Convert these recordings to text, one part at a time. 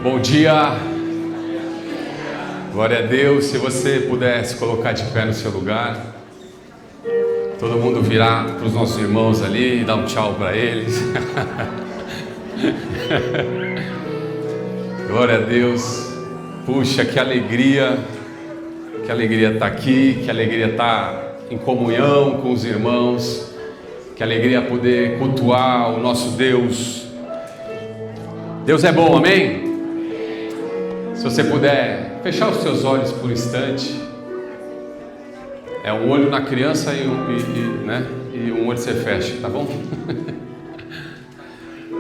Bom dia, glória a Deus. Se você puder se colocar de pé no seu lugar, todo mundo virar para os nossos irmãos ali e dar um tchau para eles. Glória a Deus. Puxa, que alegria estar aqui, que alegria estar em comunhão com os irmãos, que alegria poder cultuar o nosso Deus. Deus é bom, amém? Se você puder fechar os seus olhos por um instante, é um olho na criança e um olho você fecha, tá bom?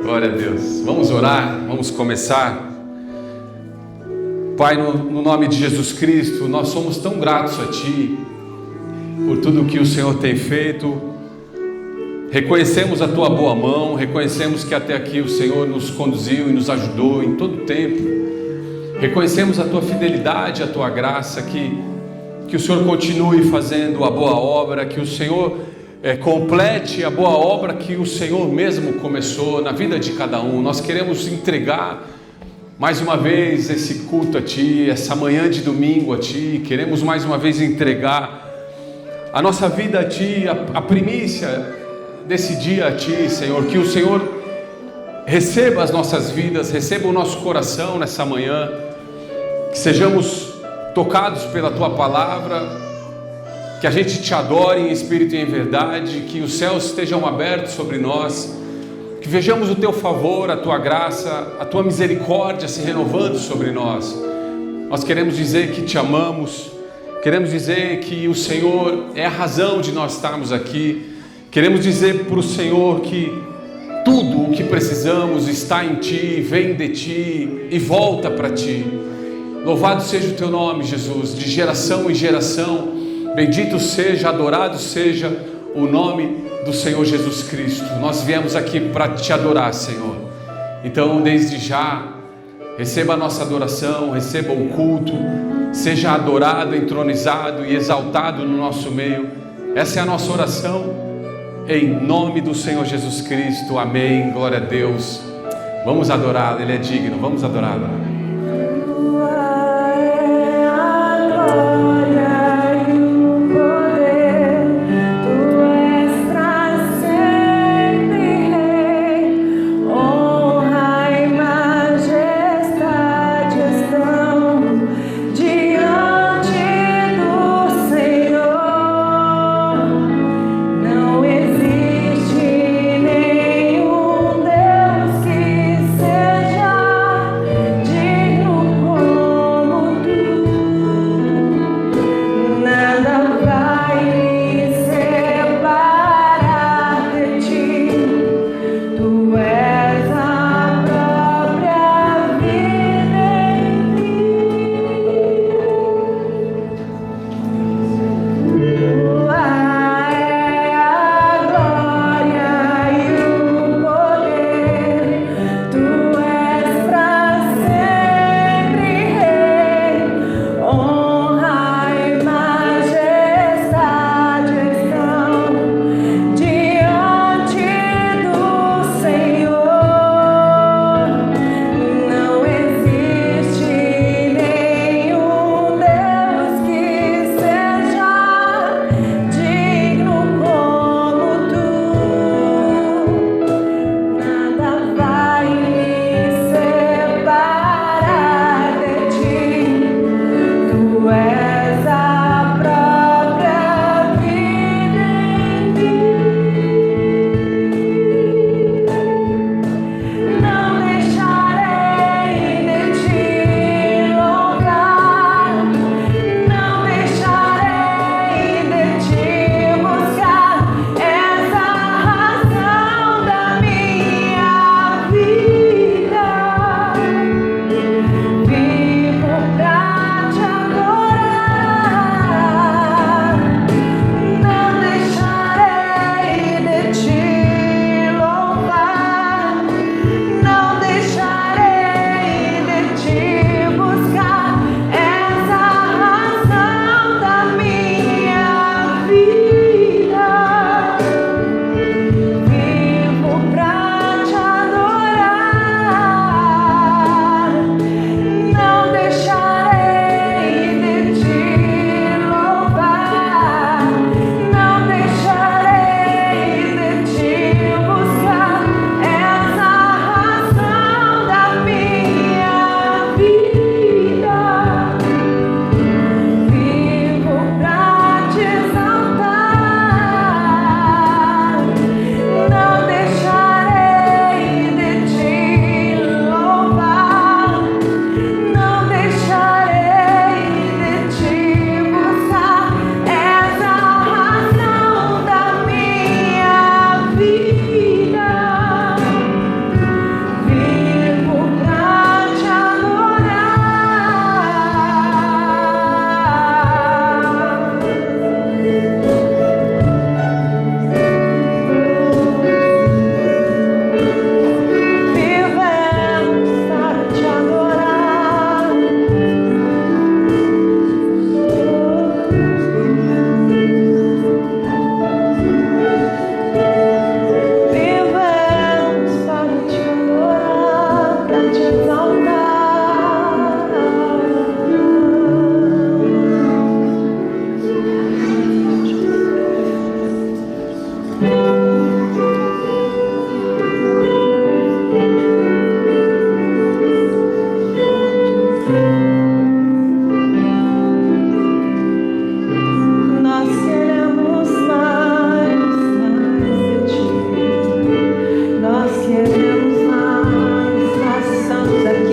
Glória a Deus. Vamos orar, vamos começar. Pai, no nome de Jesus Cristo, nós somos tão gratos a Ti por tudo que o Senhor tem feito. Reconhecemos a Tua boa mão, reconhecemos que até aqui o Senhor nos conduziu e nos ajudou em todo o tempo. Reconhecemos a Tua fidelidade, a Tua graça, que o Senhor continue fazendo a boa obra, que o Senhor complete a boa obra que o Senhor mesmo começou na vida de cada um. Nós queremos entregar mais uma vez esse culto a Ti, essa manhã de domingo a Ti. Queremos mais uma vez entregar a nossa vida a Ti, a primícia desse dia a Ti, Senhor. Que o Senhor receba as nossas vidas, receba o nosso coração nessa manhã. Que sejamos tocados pela Tua palavra, que a gente Te adore em espírito e em verdade, que os céus estejam abertos sobre nós, que vejamos o Teu favor, a Tua graça, a Tua misericórdia se renovando sobre nós. Nós queremos dizer que Te amamos, queremos dizer que o Senhor é a razão de nós estarmos aqui, queremos dizer para o Senhor que tudo o que precisamos está em Ti, vem de Ti e volta para Ti. Louvado seja o Teu nome, Jesus, de geração em geração. Bendito seja, adorado seja o nome do Senhor Jesus Cristo. Nós viemos aqui para Te adorar, Senhor. Então, desde já, receba a nossa adoração, receba o culto, seja adorado, entronizado e exaltado no nosso meio. Essa é a nossa oração, em nome do Senhor Jesus Cristo. Amém, glória a Deus. Vamos adorá-lo, Ele é digno, vamos adorá-lo. De Nós queremos mais, nós estamos aqui.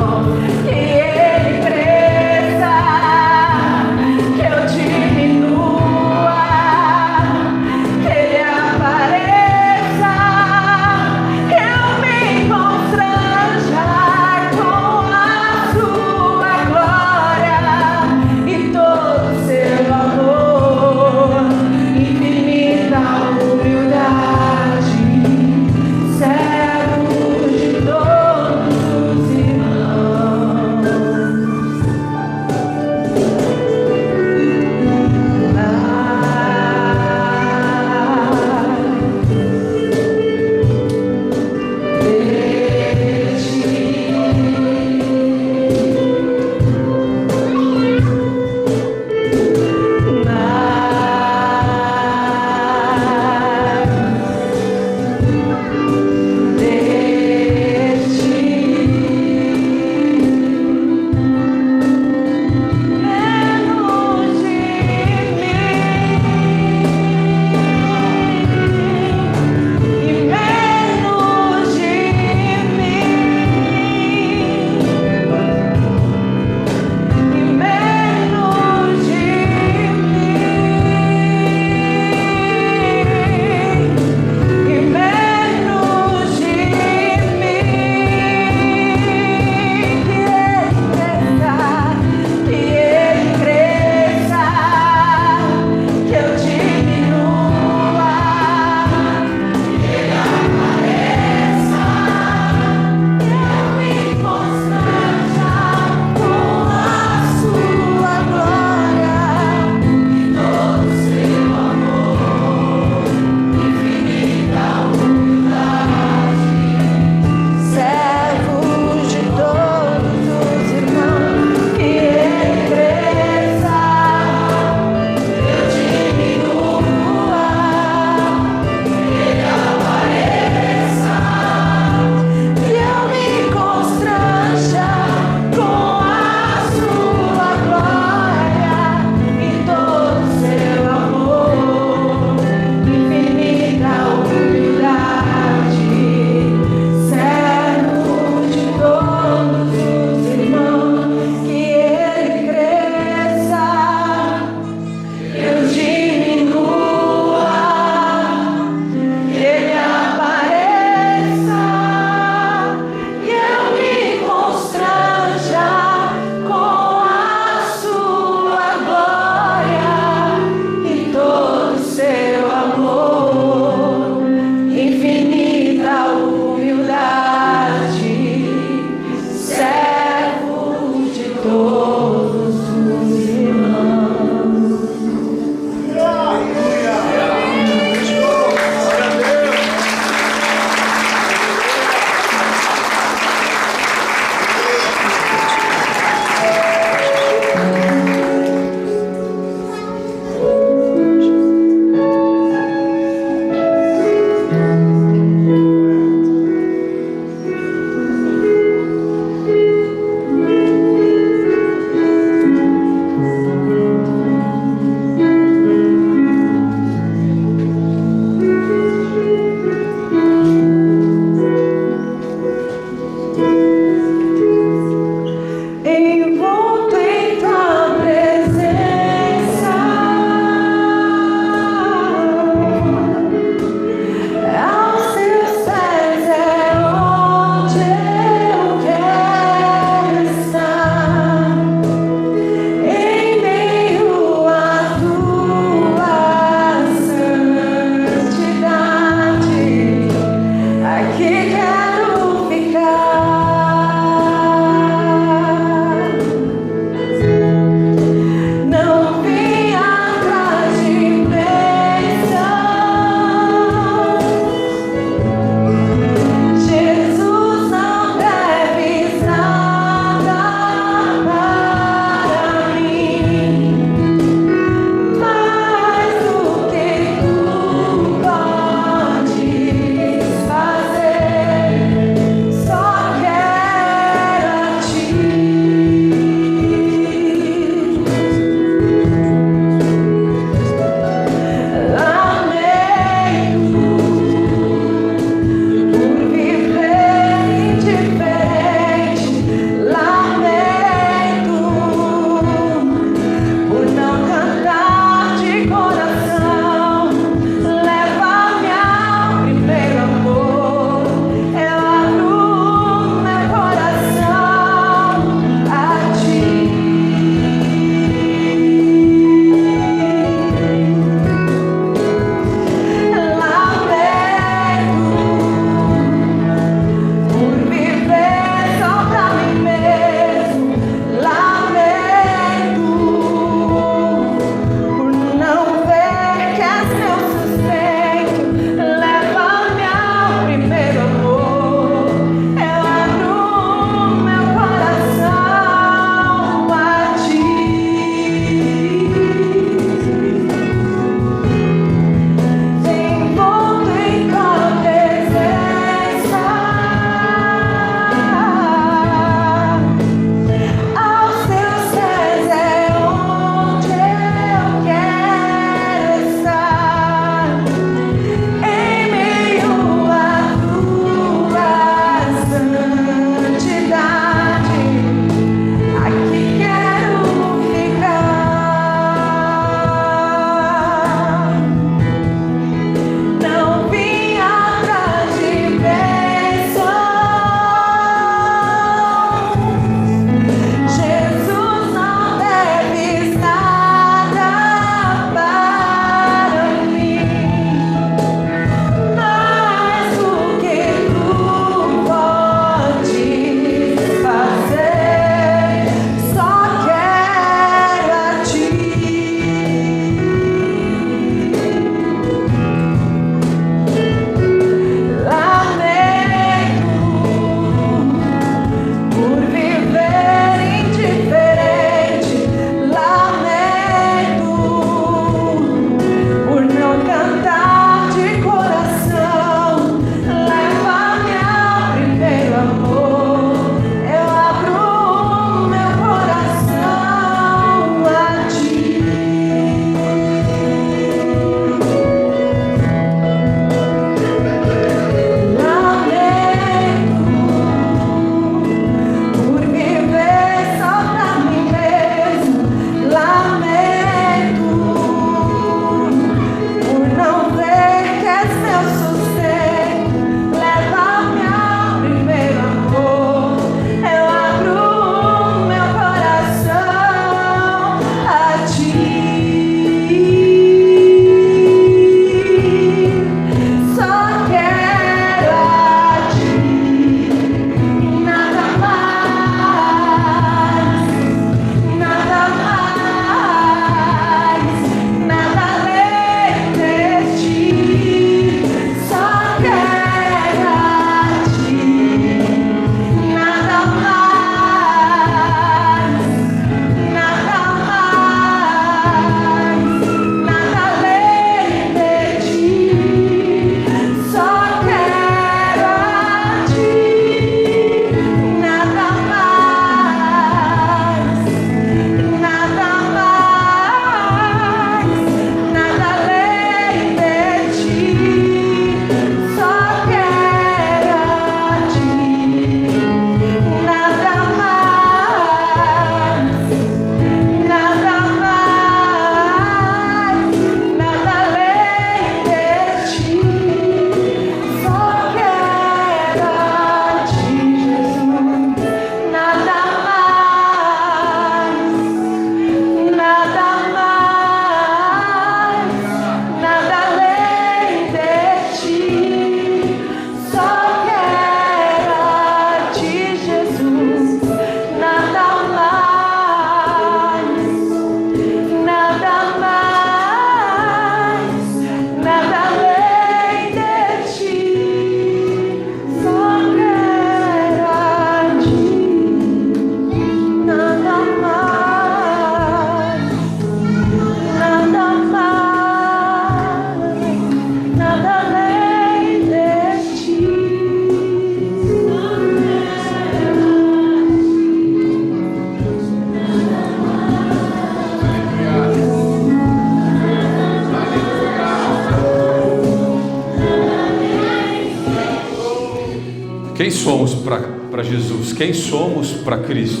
Quem somos para Jesus? Quem somos para Cristo?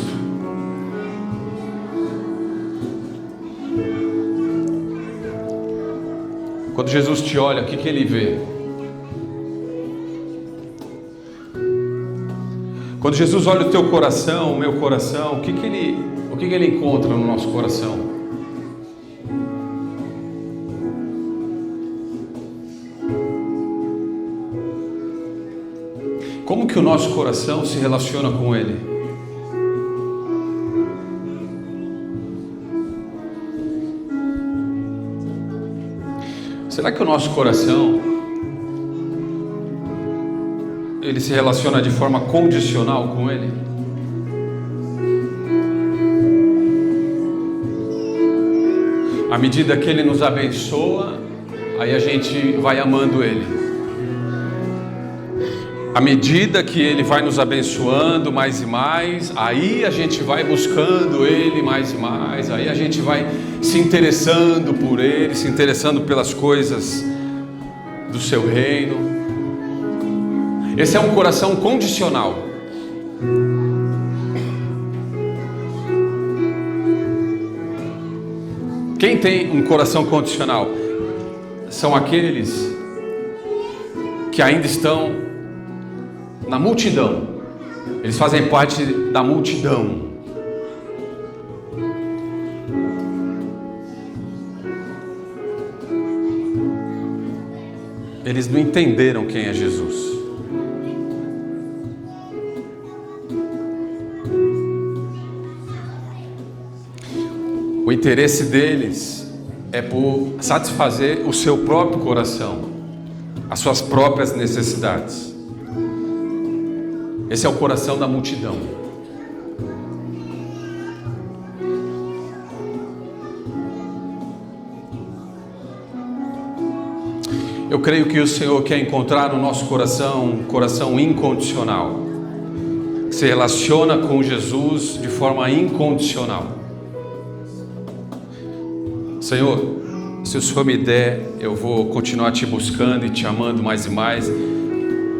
Quando Jesus te olha, o que Ele vê? Quando Jesus olha o teu coração, o meu coração, o que Ele encontra no nosso coração? Como que o nosso coração se relaciona com Ele? Será que o nosso coração ele se relaciona de forma condicional com Ele? À medida que Ele nos abençoa, aí a gente vai amando Ele. À medida que Ele vai nos abençoando mais e mais, aí a gente vai buscando Ele mais e mais, aí a gente vai se interessando por Ele, se interessando pelas coisas do Seu reino. Esse é um coração condicional. Quem tem um coração condicional? São aqueles que ainda estão na multidão. Eles fazem parte da multidão. Eles não entenderam quem é Jesus. O interesse deles é por satisfazer o seu próprio coração, as suas próprias necessidades. Esse é o coração da multidão. Eu creio que o Senhor quer encontrar no nosso coração um coração incondicional, que se relaciona com Jesus de forma incondicional. Senhor, se o Senhor me der, eu vou continuar te buscando e te amando mais e mais.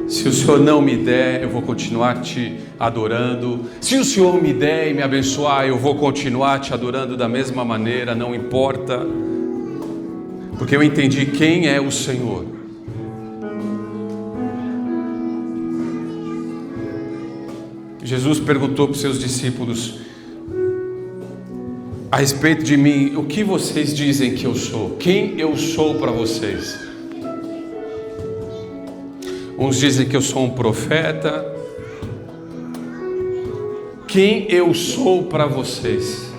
Se o Senhor não me der, eu vou continuar te adorando. Se o Senhor me der e me abençoar, eu vou continuar te adorando da mesma maneira, não importa. Porque eu entendi quem é o Senhor. Jesus perguntou para os seus discípulos a respeito de mim: o que vocês dizem que eu sou? Quem eu sou para vocês? Uns dizem que eu sou um profeta. Quem eu sou para vocês?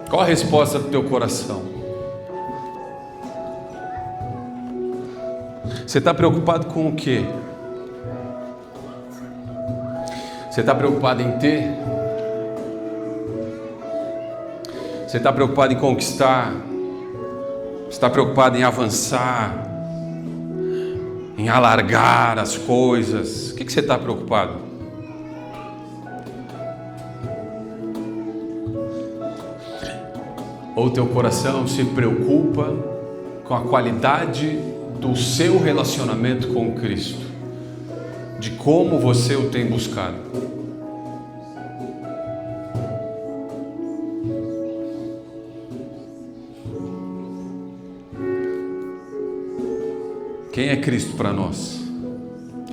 Qual a resposta do teu coração? Você está preocupado com o quê? Você está preocupado em ter? Você está preocupado em conquistar? Você está preocupado em avançar? Em alargar as coisas? O que você está preocupado? Ou teu coração se preocupa com a qualidade do seu relacionamento com Cristo, de como você o tem buscado? Quem é Cristo para nós?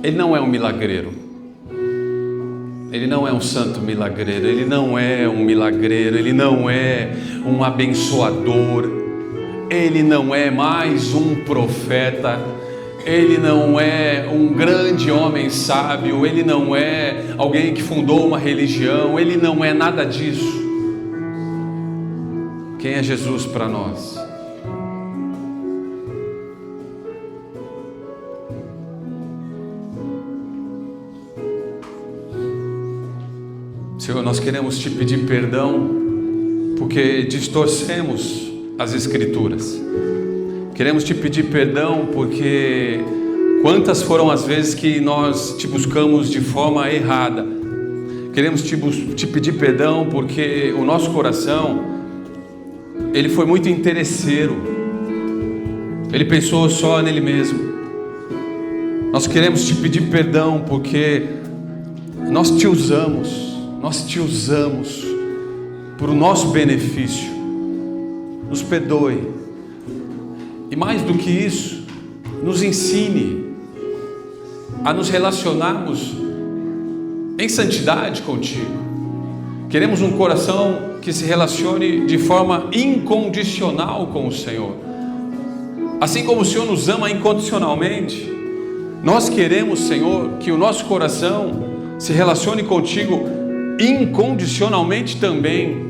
Ele não é um milagreiro. Ele não é um santo milagreiro. Ele não é um milagreiro. Ele não é um abençoador. Ele não é mais um profeta. Ele não é um grande homem sábio. Ele não é alguém que fundou uma religião. Ele não é nada disso. Quem é Jesus para nós? Senhor, nós queremos te pedir perdão porque distorcemos as Escrituras. Queremos te pedir perdão porque quantas foram as vezes que nós te buscamos de forma errada. Queremos te pedir perdão porque o nosso coração, ele foi muito interesseiro. Ele pensou só nele mesmo. Nós queremos te pedir perdão porque nós te usamos por o nosso benefício. Nos perdoe. E mais do que isso, nos ensine a nos relacionarmos em santidade contigo. Queremos um coração que se relacione de forma incondicional com o Senhor. Assim como o Senhor nos ama incondicionalmente, nós queremos, Senhor, que o nosso coração se relacione contigo incondicionalmente também.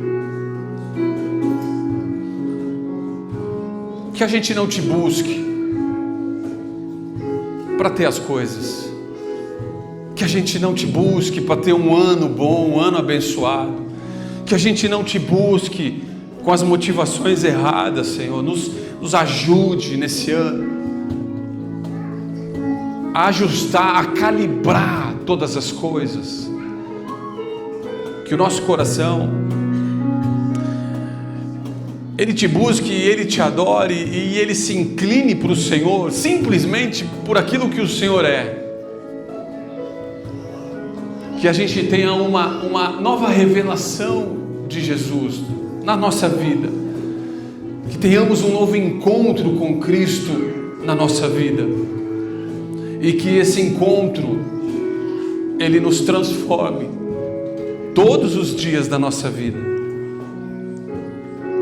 Que a gente não te busque para ter as coisas. Que a gente não te busque para ter um ano bom, um ano abençoado. Que a gente não te busque com as motivações erradas, Senhor. Nos ajude nesse ano a ajustar, a calibrar todas as coisas. Que o nosso coração, ele te busque, ele te adore e ele se incline para o Senhor, simplesmente por aquilo que o Senhor é. Que a gente tenha uma nova revelação de Jesus na nossa vida. Que tenhamos um novo encontro com Cristo na nossa vida. E que esse encontro, ele nos transforme todos os dias da nossa vida.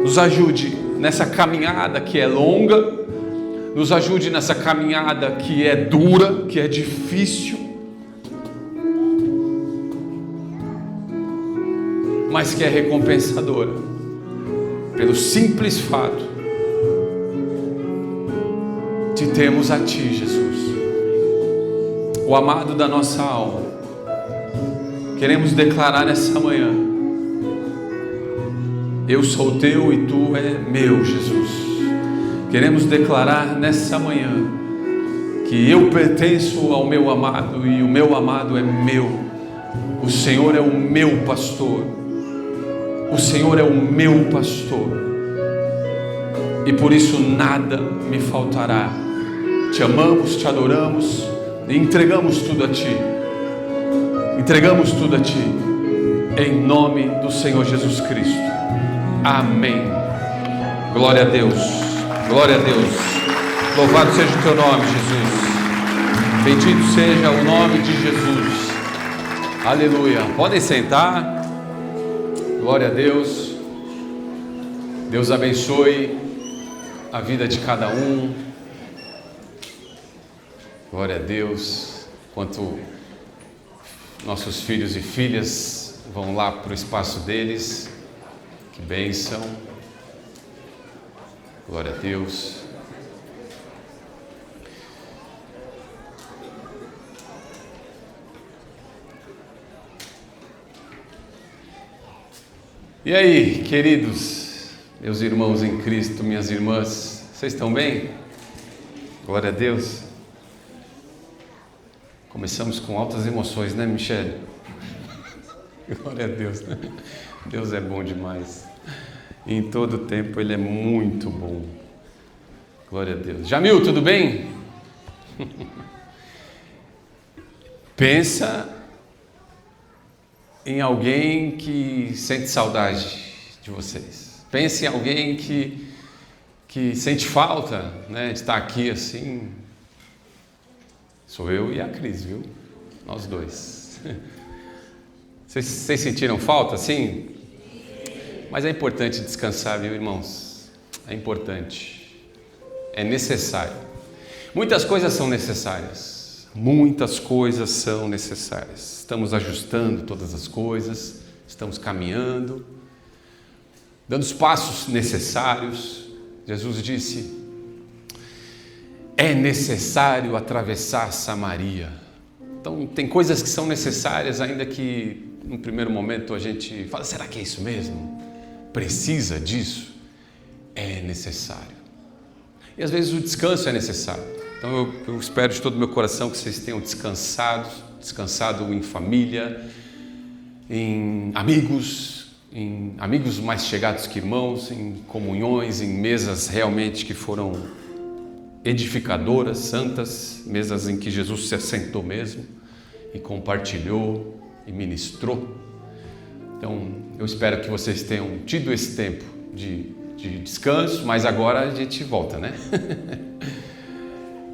Nos ajude nessa caminhada que é longa, nos ajude nessa caminhada que é dura, que é difícil, mas que é recompensadora, pelo simples fato de termos a Ti, Jesus, o amado da nossa alma. Queremos declarar nessa manhã: eu sou teu e tu é meu, Jesus. Queremos declarar nessa manhã que eu pertenço ao meu amado e o meu amado é meu. O Senhor é o meu pastor. O Senhor é o meu pastor. E por isso nada me faltará. Te amamos, te adoramos e entregamos tudo a Ti. Entregamos tudo a Ti. Em nome do Senhor Jesus Cristo. Amém. Glória a Deus. Glória a Deus. Louvado seja o Teu nome, Jesus. Bendito seja o nome de Jesus. Aleluia. Podem sentar. Glória a Deus. Deus abençoe a vida de cada um. Glória a Deus. Enquanto nossos filhos e filhas vão lá para o espaço deles. Que bênção. Glória a Deus. E aí, queridos, meus irmãos em Cristo, minhas irmãs, vocês estão bem? Glória a Deus. Começamos com altas emoções, né, Michele? Glória a Deus, né? Deus é bom demais. E em todo tempo Ele é muito bom. Glória a Deus. Jamil, tudo bem? Pensa em alguém que sente saudade de vocês. Pense em alguém que sente falta, né, de estar aqui assim. Sou eu e a Cris, viu? Nós dois. Vocês sentiram falta, sim? Mas é importante descansar, viu, irmãos? É importante. É necessário. Muitas coisas são necessárias. Muitas coisas são necessárias. Estamos ajustando todas as coisas. Estamos caminhando. Dando os passos necessários. Jesus disse: é necessário atravessar Samaria. Então, tem coisas que são necessárias, ainda que no primeiro momento a gente fala: será que é isso mesmo? Precisa disso? É necessário. E às vezes o descanso é necessário. Então eu espero de todo o meu coração que vocês tenham descansado em família, em amigos mais chegados que irmãos, em comunhões, em mesas realmente que foram edificadoras, santas, mesas em que Jesus se assentou mesmo e compartilhou e ministrou. Então, eu espero que vocês tenham tido esse tempo de descanso, mas agora a gente volta, né?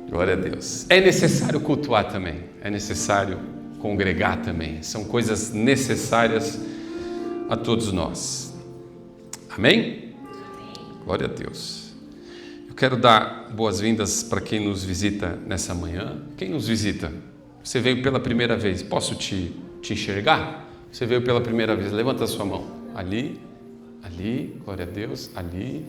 Glória a Deus. É necessário cultuar também, é necessário congregar também. São coisas necessárias a todos nós. Amém? Glória a Deus. Eu quero dar boas-vindas para quem nos visita nessa manhã. Quem nos visita? Você veio pela primeira vez, posso te enxergar? Você veio pela primeira vez, levanta a sua mão. Ali, glória a Deus, ali.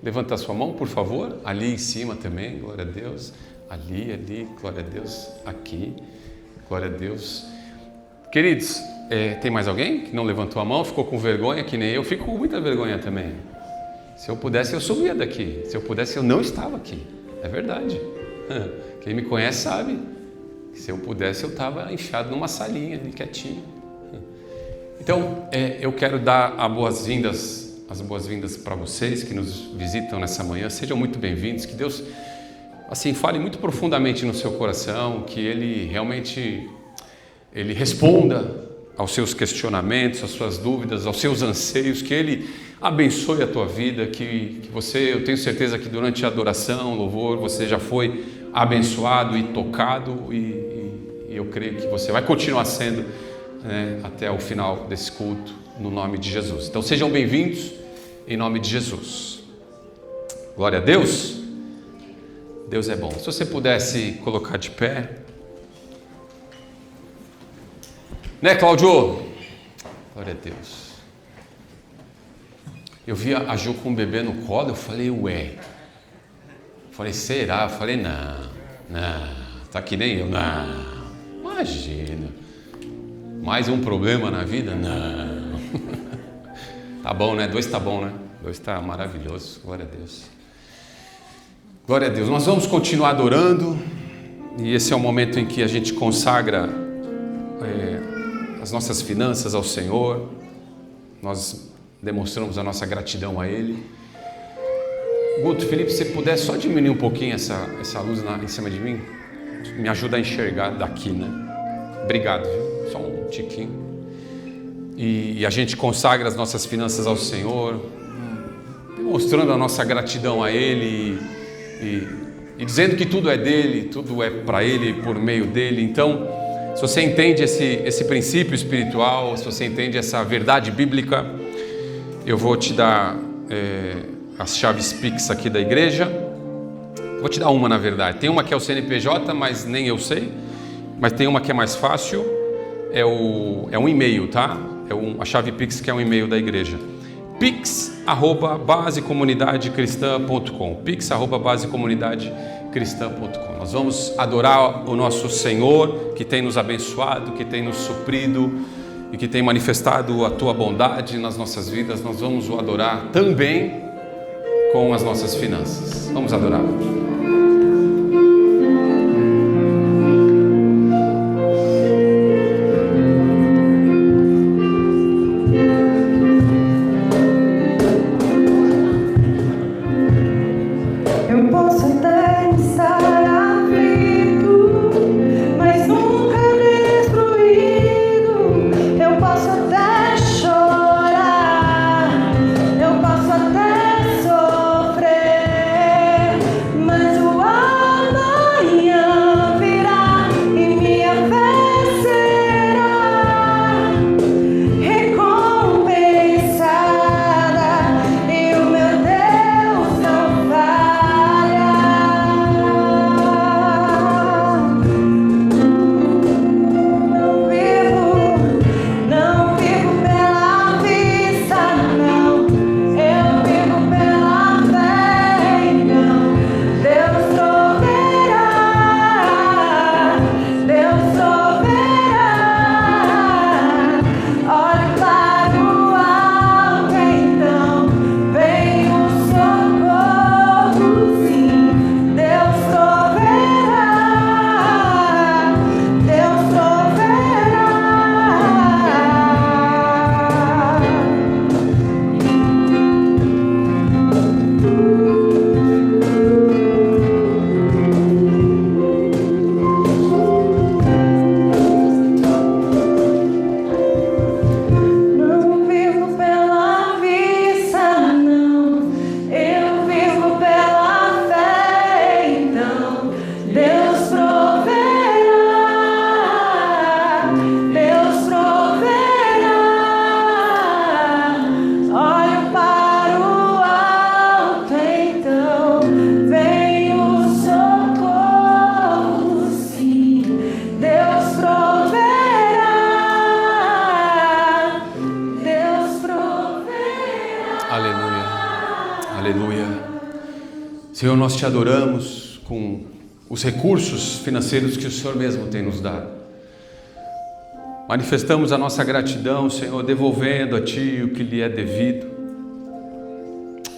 Levanta a sua mão, por favor. Ali em cima também, glória a Deus. Ali, glória a Deus. Aqui, glória a Deus. Queridos, tem mais alguém que não levantou a mão, ficou com vergonha, que nem eu? Fico com muita vergonha também. Se eu pudesse, eu sumia daqui. Se eu pudesse, eu não estava aqui. É verdade. Quem me conhece sabe. Se eu pudesse, eu estava enfiado numa salinha, ali quietinho. Então, eu quero dar as boas-vindas para vocês que nos visitam nessa manhã. Sejam muito bem-vindos. Que Deus, assim, fale muito profundamente no seu coração, que Ele realmente responda aos seus questionamentos, às suas dúvidas, aos seus anseios, que Ele abençoe a tua vida, que você, eu tenho certeza que durante a adoração, louvor, você já foi abençoado e tocado e eu creio que você vai continuar sendo, né, até o final desse culto, no nome de Jesus. Então sejam bem-vindos em nome de Jesus. Glória a Deus. Deus é bom. Se você pudesse colocar de pé, né, Cláudio? Glória a Deus. Eu vi a Ju com um bebê no colo, eu falei, ué. Falei, será? Eu falei, não, tá que nem eu, não, imagina. Mais um problema na vida? Não. Tá bom, né? 2 tá bom, né? 2 tá maravilhoso, glória a Deus. Glória a Deus. Nós vamos continuar adorando, e esse é o momento em que a gente consagra as nossas finanças ao Senhor. Nós demonstramos a nossa gratidão a Ele. Guto, Felipe, se puder só diminuir um pouquinho essa luz em cima de mim, me ajuda a enxergar daqui, né? Obrigado, viu? Só um tiquinho. E a gente consagra as nossas finanças ao Senhor, demonstrando a nossa gratidão a Ele e dizendo que tudo é dele, tudo é para Ele, por meio dele. Então, se você entende esse princípio espiritual, se você entende essa verdade bíblica, eu vou te dar as chaves Pix aqui da igreja. Vou te dar uma, na verdade. Tem uma que é o CNPJ, mas nem eu sei. Mas tem uma que é mais fácil. É um e-mail, tá? A chave Pix, que é um e-mail da igreja. pix@basecomunidadecristã.com. pix@basecomunidadecristã.com. Nós vamos adorar o nosso Senhor, que tem nos abençoado, que tem nos suprido e que tem manifestado a tua bondade nas nossas vidas. Nós vamos o adorar também com as nossas finanças. Vamos adorar. Mas Aleluia, aleluia. Senhor, nós te adoramos com os recursos financeiros que o Senhor mesmo tem nos dado. Manifestamos a nossa gratidão, Senhor, devolvendo a Ti o que lhe é devido.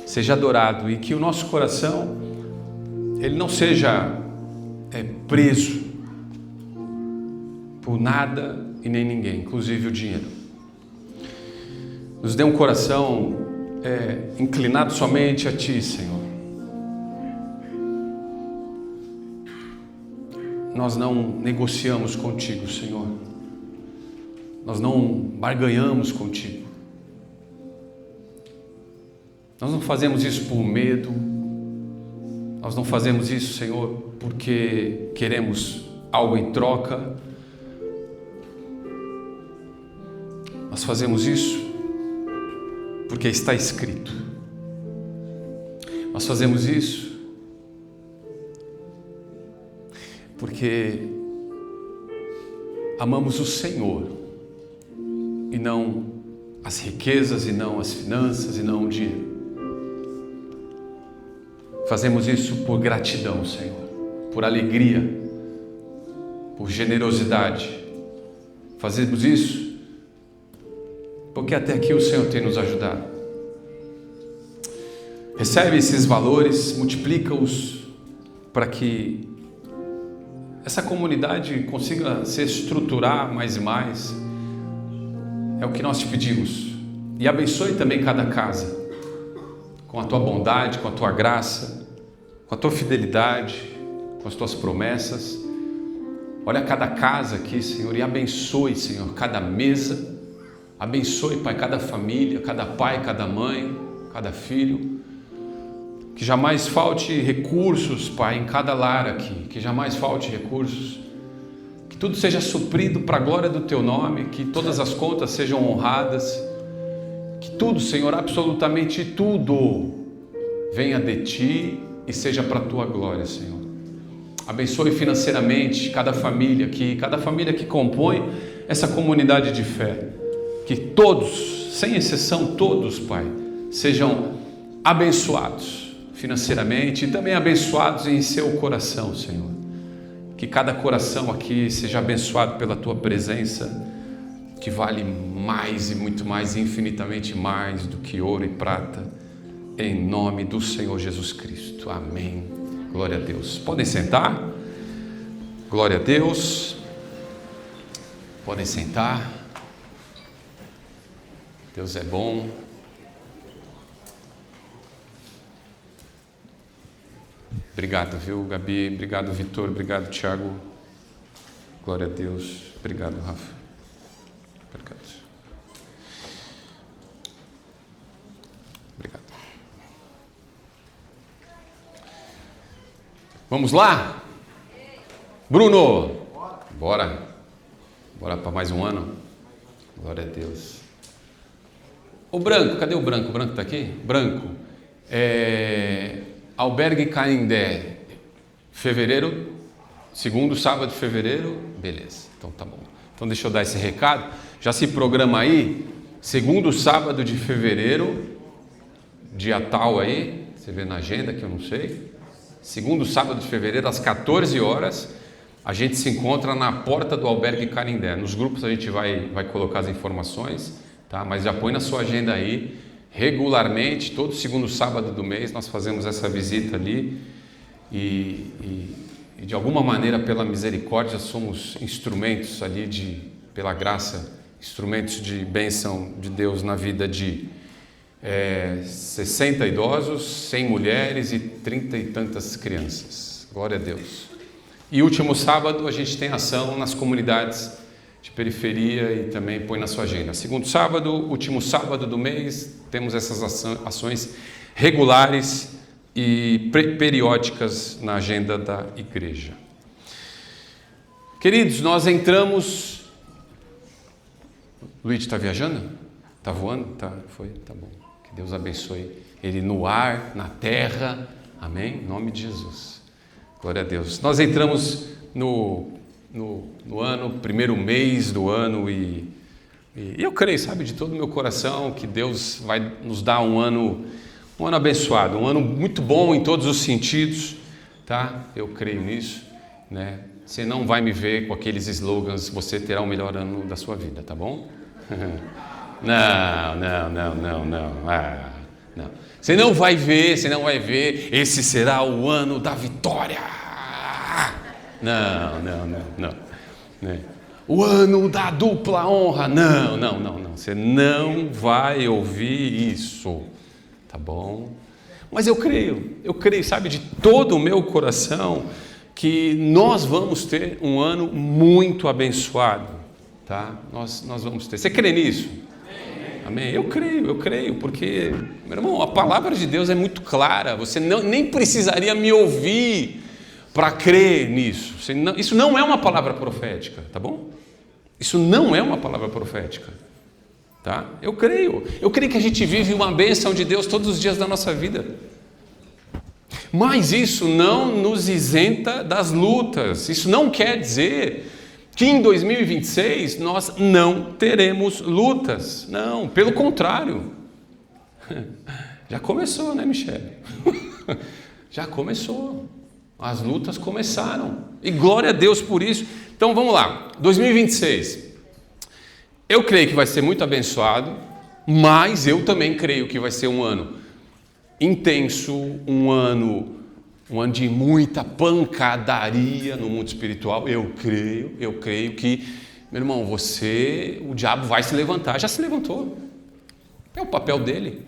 Seja adorado e que o nosso coração, ele não seja preso por nada e nem ninguém, inclusive o dinheiro. Nos dê um coração inclinado somente a Ti, Senhor. Nós não negociamos contigo, Senhor. Nós não barganhamos contigo. Nós não fazemos isso por medo. Nós não fazemos isso, Senhor, porque queremos algo em troca. Nós fazemos isso porque está escrito. Nós fazemos isso porque amamos o Senhor e não as riquezas, e não as finanças, e não o dinheiro. Fazemos isso por gratidão, Senhor, por alegria, por generosidade. Fazemos isso porque até aqui o Senhor tem nos ajudado. Recebe esses valores, multiplica-os para que essa comunidade consiga se estruturar mais e mais. É o que nós te pedimos. E abençoe também cada casa, com a Tua bondade, com a Tua graça, com a Tua fidelidade, com as Tuas promessas. Olha cada casa aqui, Senhor, e abençoe, Senhor, cada mesa. Abençoe, Pai, cada família, cada pai, cada mãe, cada filho. Que jamais falte recursos, Pai, em cada lar aqui. Que jamais falte recursos. Que tudo seja suprido para a glória do Teu nome. Que todas as contas sejam honradas. Que tudo, Senhor, absolutamente tudo, venha de Ti e seja para a Tua glória, Senhor. Abençoe financeiramente cada família que compõe essa comunidade de fé. Que todos, sem exceção todos, Pai, sejam abençoados financeiramente e também abençoados em seu coração, Senhor. Que cada coração aqui seja abençoado pela Tua presença, que vale mais e muito mais, infinitamente mais do que ouro e prata, em nome do Senhor Jesus Cristo. Amém. Glória a Deus. Podem sentar. Glória a Deus. Podem sentar. Deus é bom. Obrigado, viu, Gabi? Obrigado, Vitor. Obrigado, Tiago. Glória a Deus. Obrigado, Rafa. Obrigado. Obrigado. Vamos lá? Bruno! Bora. Bora para mais um ano. Glória a Deus. O Branco, cadê o Branco? O Branco está aqui? Branco. Albergue Canindé, fevereiro, segundo sábado de fevereiro, beleza, então tá bom. Então deixa eu dar esse recado, já se programa aí, segundo sábado de fevereiro, dia tal aí, você vê na agenda que eu não sei, segundo sábado de fevereiro, às 14 horas, a gente se encontra na porta do Albergue Canindé. Nos grupos a gente vai colocar as informações, tá? Mas já põe na sua agenda aí. Regularmente, todo segundo sábado do mês, nós fazemos essa visita ali e de alguma maneira, pela misericórdia, somos instrumentos ali pela graça, instrumentos de bênção de Deus na vida de 60 idosos, 100 mulheres e 30 e tantas crianças. Glória a Deus. E último sábado a gente tem ação nas comunidades de periferia e também põe na sua agenda. Segundo sábado, último sábado do mês, temos essas ações regulares e periódicas na agenda da igreja. Queridos, nós entramos... Luiz está viajando? Está voando? Tá, foi? Tá bom. Que Deus abençoe ele no ar, na terra. Amém? Em nome de Jesus. Glória a Deus. Nós entramos no ano, primeiro mês do ano, e E eu creio, sabe, de todo o meu coração, que Deus vai nos dar um ano abençoado, um ano muito bom em todos os sentidos, tá? Eu creio nisso, né? Você não vai me ver com aqueles slogans, você terá o melhor ano da sua vida, tá bom? Não. Não. Você não vai ver, esse será o ano da vitória. Não. Né? O ano da dupla honra. Não. Você não vai ouvir isso, tá bom? Mas eu creio, sabe, de todo o meu coração, que nós vamos ter um ano muito abençoado, tá? Nós vamos ter. Você crê nisso? Amém? Eu creio, porque, meu irmão, a palavra de Deus é muito clara. Você nem precisaria me ouvir para crer nisso. Isso não é uma palavra profética, tá bom? Isso não é uma palavra profética, tá? Eu creio que a gente vive uma bênção de Deus todos os dias da nossa vida. Mas isso não nos isenta das lutas. Isso não quer dizer que em 2026 nós não teremos lutas. Não, pelo contrário. Já começou, né, Michele? Já começou. As lutas começaram. E glória a Deus por isso. Então vamos lá. 2026. Eu creio que vai ser muito abençoado, mas eu também creio que vai ser um ano intenso, um ano de muita pancadaria no mundo espiritual. Eu creio que, meu irmão, o diabo vai se levantar, já se levantou. É o papel dele.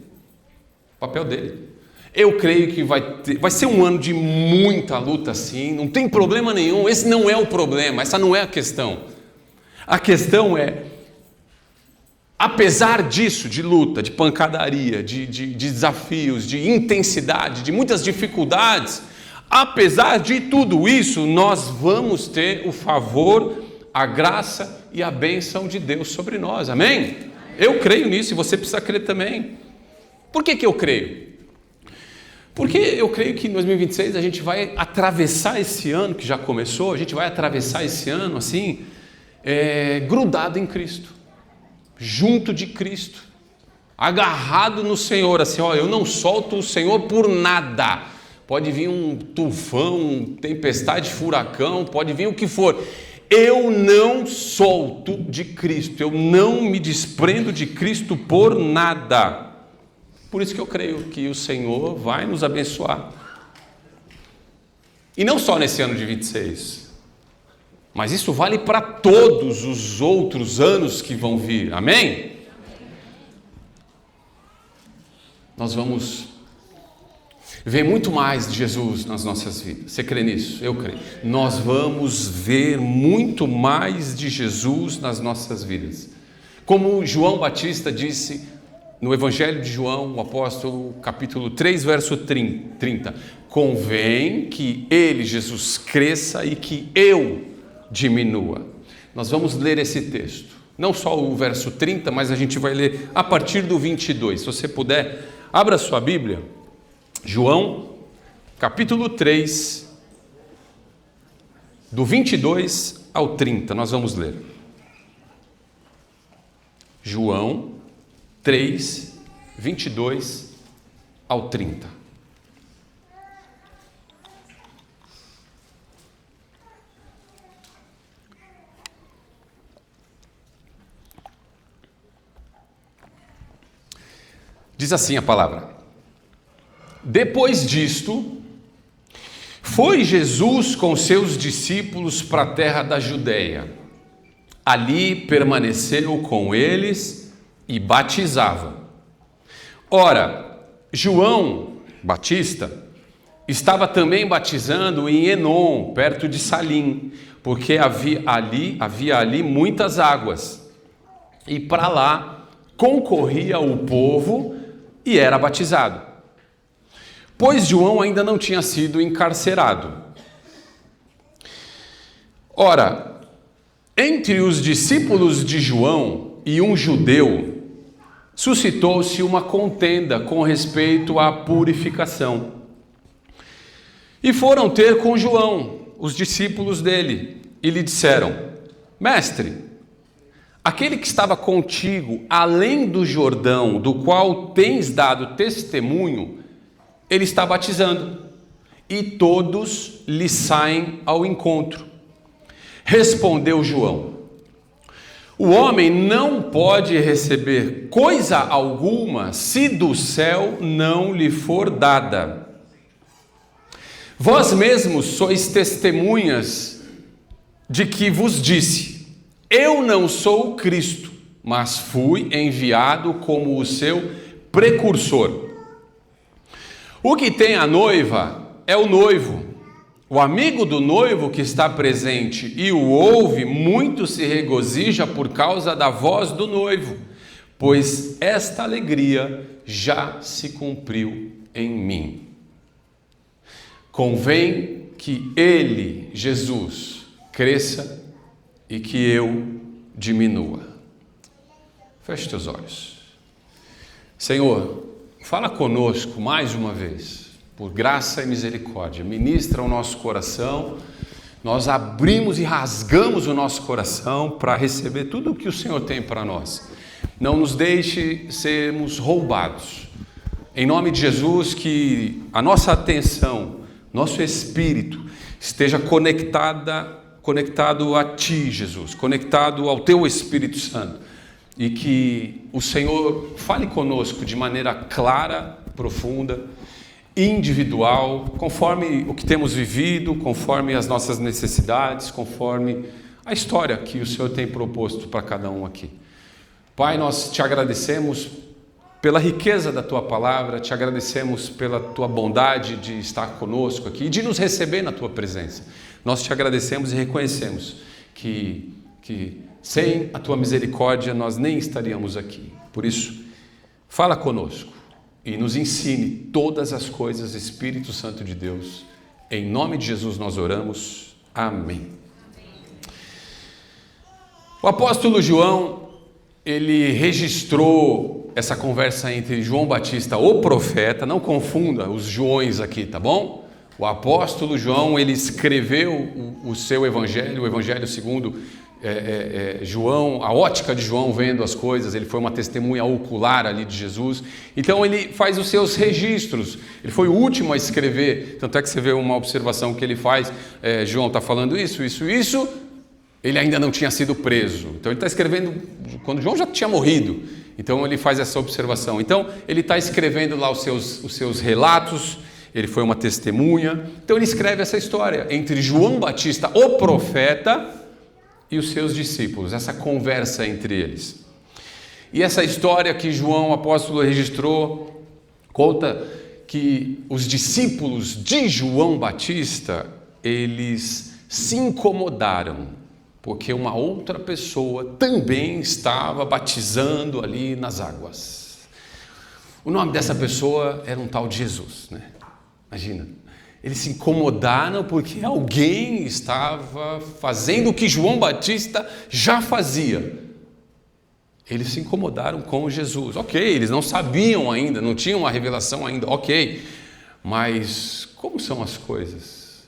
Eu creio que vai ser um ano de muita luta, sim, não tem problema nenhum, esse não é o problema, essa não é a questão. A questão é, apesar disso, de luta, de pancadaria, de desafios, de intensidade, de muitas dificuldades, apesar de tudo isso, nós vamos ter o favor, a graça e a bênção de Deus sobre nós, amém? Eu creio nisso e você precisa crer também. Por que eu creio? Porque eu creio que em 2026 a gente vai atravessar esse ano que já começou, a gente vai atravessar esse ano assim, grudado em Cristo, junto de Cristo, agarrado no Senhor, assim, ó, eu não solto o Senhor por nada. Pode vir um tufão, tempestade, furacão, pode vir o que for. Eu não solto de Cristo, eu não me desprendo de Cristo por nada. Por isso que eu creio que o Senhor vai nos abençoar. E não só nesse ano de 26, mas isso vale para todos os outros anos que vão vir. Amém? Nós vamos ver muito mais de Jesus nas nossas vidas. Você crê nisso? Eu creio. Nós vamos ver muito mais de Jesus nas nossas vidas. Como João Batista disse no Evangelho de João, o apóstolo, capítulo 3, verso 30. Convém que ele, Jesus, cresça e que eu diminua. Nós vamos ler esse texto. Não só o verso 30, mas a gente vai ler a partir do 22. Se você puder, abra sua Bíblia. João, capítulo 3, do 22 ao 30. Nós vamos ler. João 3, 22 ao 30. Diz assim a palavra: depois disto, foi Jesus com seus discípulos para a terra da Judeia. Ali permaneceu com eles e batizava. Ora, João Batista estava também batizando em Enom, perto de Salim, porque havia ali muitas águas, e para lá concorria o povo e era batizado, pois João ainda não tinha sido encarcerado. Ora, entre os discípulos de João e um judeu, suscitou-se uma contenda com respeito à purificação. E foram ter com João, os discípulos dele, e lhe disseram: Mestre, aquele que estava contigo além do Jordão, do qual tens dado testemunho, ele está batizando, e todos lhe saem ao encontro. Respondeu João: o homem não pode receber coisa alguma se do céu não lhe for dada. Vós mesmos sois testemunhas de que vos disse: eu não sou o Cristo, mas fui enviado como o seu precursor. O que tem a noiva é o noivo. O amigo do noivo que está presente e o ouve, muito se regozija por causa da voz do noivo, pois esta alegria já se cumpriu em mim. Convém que ele, Jesus, cresça e que eu diminua. Feche teus olhos. Senhor, fala conosco mais uma vez, por graça e misericórdia. Ministra o nosso coração. Nós abrimos e rasgamos o nosso coração para receber tudo o que o Senhor tem para nós. Não nos deixe sermos roubados. Em nome de Jesus, que a nossa atenção, nosso espírito esteja conectado a Ti, Jesus, conectado ao Teu Espírito Santo, e que o Senhor fale conosco de maneira clara, profunda, individual, conforme o que temos vivido, conforme as nossas necessidades, conforme a história que o Senhor tem proposto para cada um aqui. Pai, nós te agradecemos pela riqueza da Tua palavra, te agradecemos pela Tua bondade de estar conosco aqui e de nos receber na Tua presença. Nós te agradecemos e reconhecemos que sem a Tua misericórdia nós nem estaríamos aqui. Por isso, fala conosco e nos ensine todas as coisas, Espírito Santo de Deus. Em nome de Jesus nós oramos. Amém. O apóstolo João, ele registrou essa conversa entre João Batista, o profeta, não confunda os Joões aqui, tá bom? O apóstolo João, ele escreveu o seu evangelho, o evangelho segundo João, a ótica de João vendo as coisas, ele foi uma testemunha ocular ali de Jesus, então ele faz os seus registros, ele foi o último a escrever, tanto é que você vê uma observação que ele faz, João está falando isso, ele ainda não tinha sido preso, então ele está escrevendo quando João já tinha morrido, então ele faz essa observação, então ele está escrevendo lá os seus relatos, ele foi uma testemunha, então ele escreve essa história entre João Batista, o profeta, e os seus discípulos, essa conversa entre eles. E essa história que João, apóstolo, registrou, conta que os discípulos de João Batista, eles se incomodaram, porque uma outra pessoa também estava batizando ali nas águas. O nome dessa pessoa era um tal de Jesus, né? Imagina. Eles se incomodaram porque alguém estava fazendo o que João Batista já fazia. Eles se incomodaram com Jesus. Ok, eles não sabiam ainda, não tinham a revelação ainda, ok. Mas como são as coisas?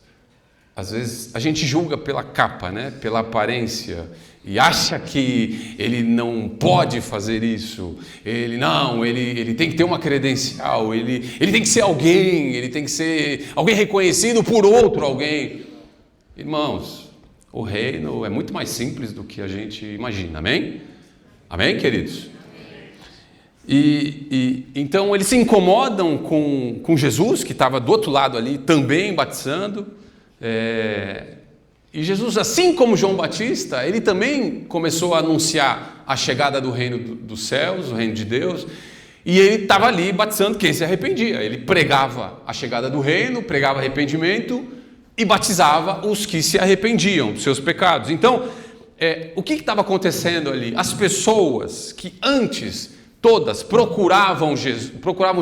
Às vezes a gente julga pela capa, né? Pela aparência, e acha que ele não pode fazer isso, ele tem que ter uma credencial, ele tem que ser alguém, ele tem que ser alguém reconhecido por outro alguém. Irmãos, o reino é muito mais simples do que a gente imagina, amém? Amém, queridos? E então eles se incomodam com Jesus, que estava do outro lado ali, também batizando, e Jesus, assim como João Batista, ele também começou a anunciar a chegada do reino dos céus, o reino de Deus, e ele estava ali batizando quem se arrependia. Ele pregava a chegada do reino, pregava arrependimento e batizava os que se arrependiam dos seus pecados. Então, o que estava acontecendo ali? As pessoas que antes, todas, procuravam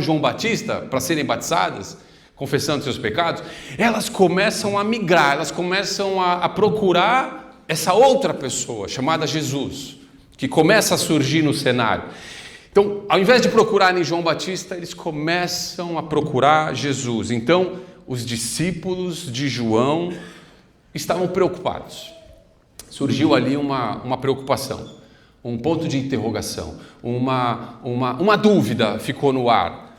João Batista para serem batizadas, confessando seus pecados, elas começam a migrar, elas começam a procurar essa outra pessoa, chamada Jesus, que começa a surgir no cenário. Então, ao invés de procurarem João Batista, eles começam a procurar Jesus. Então, os discípulos de João estavam preocupados. Surgiu ali uma preocupação. um ponto de interrogação, uma dúvida ficou no ar.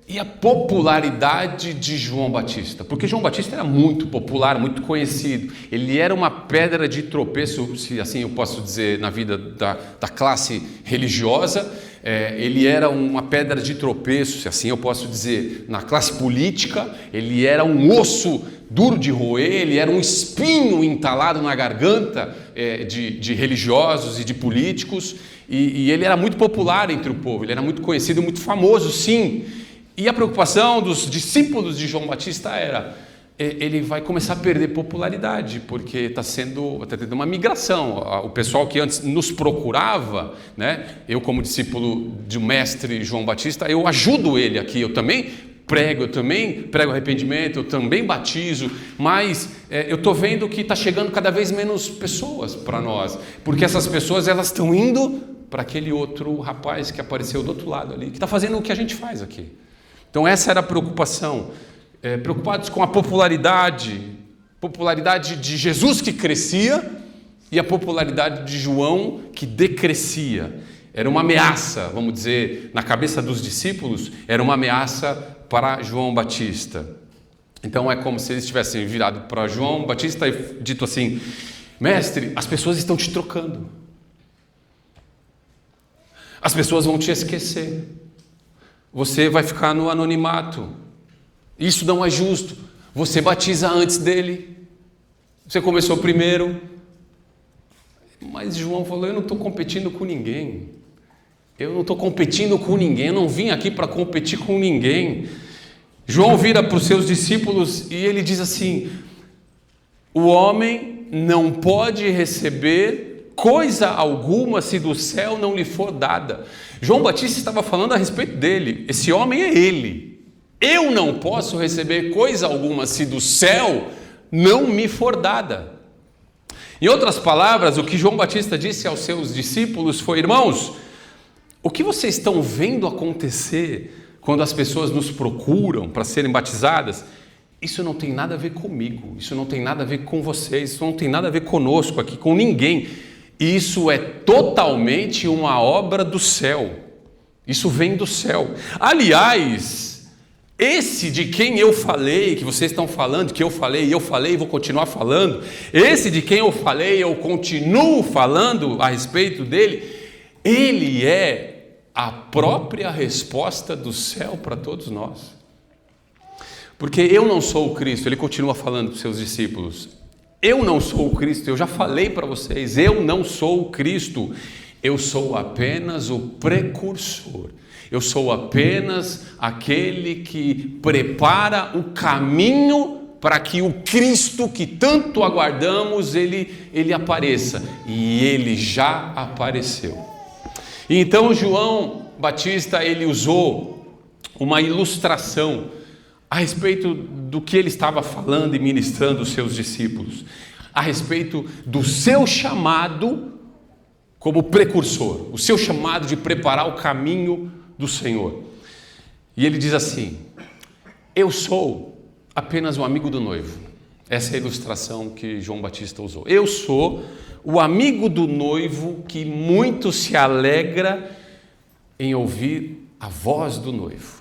E a popularidade de João Batista? Porque João Batista era muito popular, muito conhecido. Ele era uma pedra de tropeço, se assim eu posso dizer, na vida da classe religiosa. Ele era uma pedra de tropeço, se assim eu posso dizer, na classe política. Ele era um osso duro de roer, ele era um espinho entalado na garganta de religiosos e de políticos. E ele era muito popular entre o povo, ele era muito conhecido, muito famoso, sim. E a preocupação dos discípulos de João Batista era, ele vai começar a perder popularidade, porque está tendo uma migração. O pessoal que antes nos procurava, né? Eu como discípulo do mestre João Batista, eu ajudo ele aqui, eu também prego arrependimento, eu também batizo, mas eu estou vendo que está chegando cada vez menos pessoas para nós, porque essas pessoas elas estão indo para aquele outro rapaz que apareceu do outro lado ali, que está fazendo o que a gente faz aqui. Então essa era a preocupação, preocupados com a popularidade de Jesus que crescia e a popularidade de João que decrescia. Era uma ameaça, vamos dizer, na cabeça dos discípulos, era uma ameaça para João Batista. Então é como se eles tivessem virado para João Batista e dito assim: mestre, as pessoas estão te trocando, as pessoas vão te esquecer. Você vai ficar no anonimato. Isso não é justo. Você batiza antes dele. Você começou primeiro. Mas João falou: eu não estou competindo com ninguém. Eu não estou competindo com ninguém. Eu não vim aqui para competir com ninguém. João vira para os seus discípulos e ele diz assim: o homem não pode receber coisa alguma se do céu não lhe for dada. João Batista estava falando a respeito dele. Esse homem é ele. Eu não posso receber coisa alguma se do céu não me for dada. Em outras palavras, o que João Batista disse aos seus discípulos foi: irmãos, o que vocês estão vendo acontecer quando as pessoas nos procuram para serem batizadas, isso não tem nada a ver comigo, isso não tem nada a ver com vocês, isso não tem nada a ver conosco aqui, com ninguém. Isso é totalmente uma obra do céu. Isso vem do céu. Aliás, esse de quem eu falei, que vocês estão falando, que eu falei e vou continuar falando, esse de quem eu falei, eu continuo falando a respeito dele, ele é a própria resposta do céu para todos nós. Porque eu não sou o Cristo, ele continua falando para os seus discípulos. Eu não sou o Cristo, eu já falei para vocês, eu não sou o Cristo, eu sou apenas o precursor, eu sou apenas aquele que prepara o caminho para que o Cristo que tanto aguardamos, ele apareça, e ele já apareceu. E então João Batista, ele usou uma ilustração a respeito do que ele estava falando e ministrando aos seus discípulos, a respeito do seu chamado como precursor, o seu chamado de preparar o caminho do Senhor. E ele diz assim: eu sou apenas um amigo do noivo. Essa é a ilustração que João Batista usou. Eu sou o amigo do noivo que muito se alegra em ouvir a voz do noivo.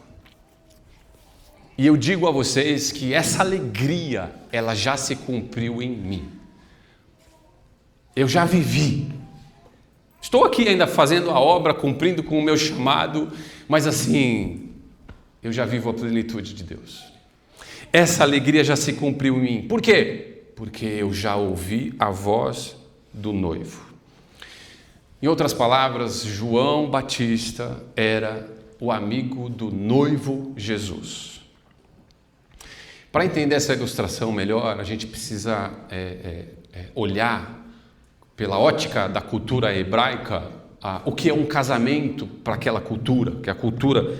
E eu digo a vocês que essa alegria, ela já se cumpriu em mim. Eu já vivi. Estou aqui ainda fazendo a obra, cumprindo com o meu chamado, mas assim, eu já vivo a plenitude de Deus. Essa alegria já se cumpriu em mim. Por quê? Porque eu já ouvi a voz do noivo. Em outras palavras, João Batista era o amigo do noivo Jesus. Para entender essa ilustração melhor, a gente precisa olhar pela ótica da cultura hebraica o que é um casamento para aquela cultura, que a cultura,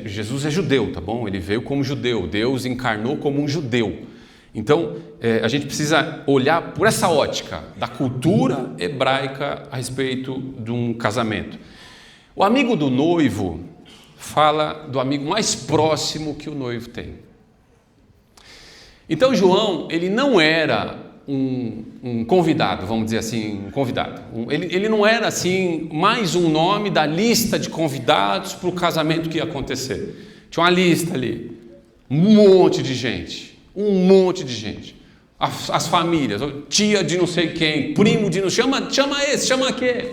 Jesus é judeu, tá bom? Ele veio como judeu, Deus encarnou como um judeu. Então, a gente precisa olhar por essa ótica da cultura hebraica a respeito de um casamento. O amigo do noivo fala do amigo mais próximo que o noivo tem. Então João, ele não era um convidado, vamos dizer assim, um convidado. Ele não era assim mais um nome da lista de convidados para o casamento que ia acontecer. Tinha uma lista ali, um monte de gente. As famílias, tia de não sei quem, primo de não sei, chama esse, chama aquele.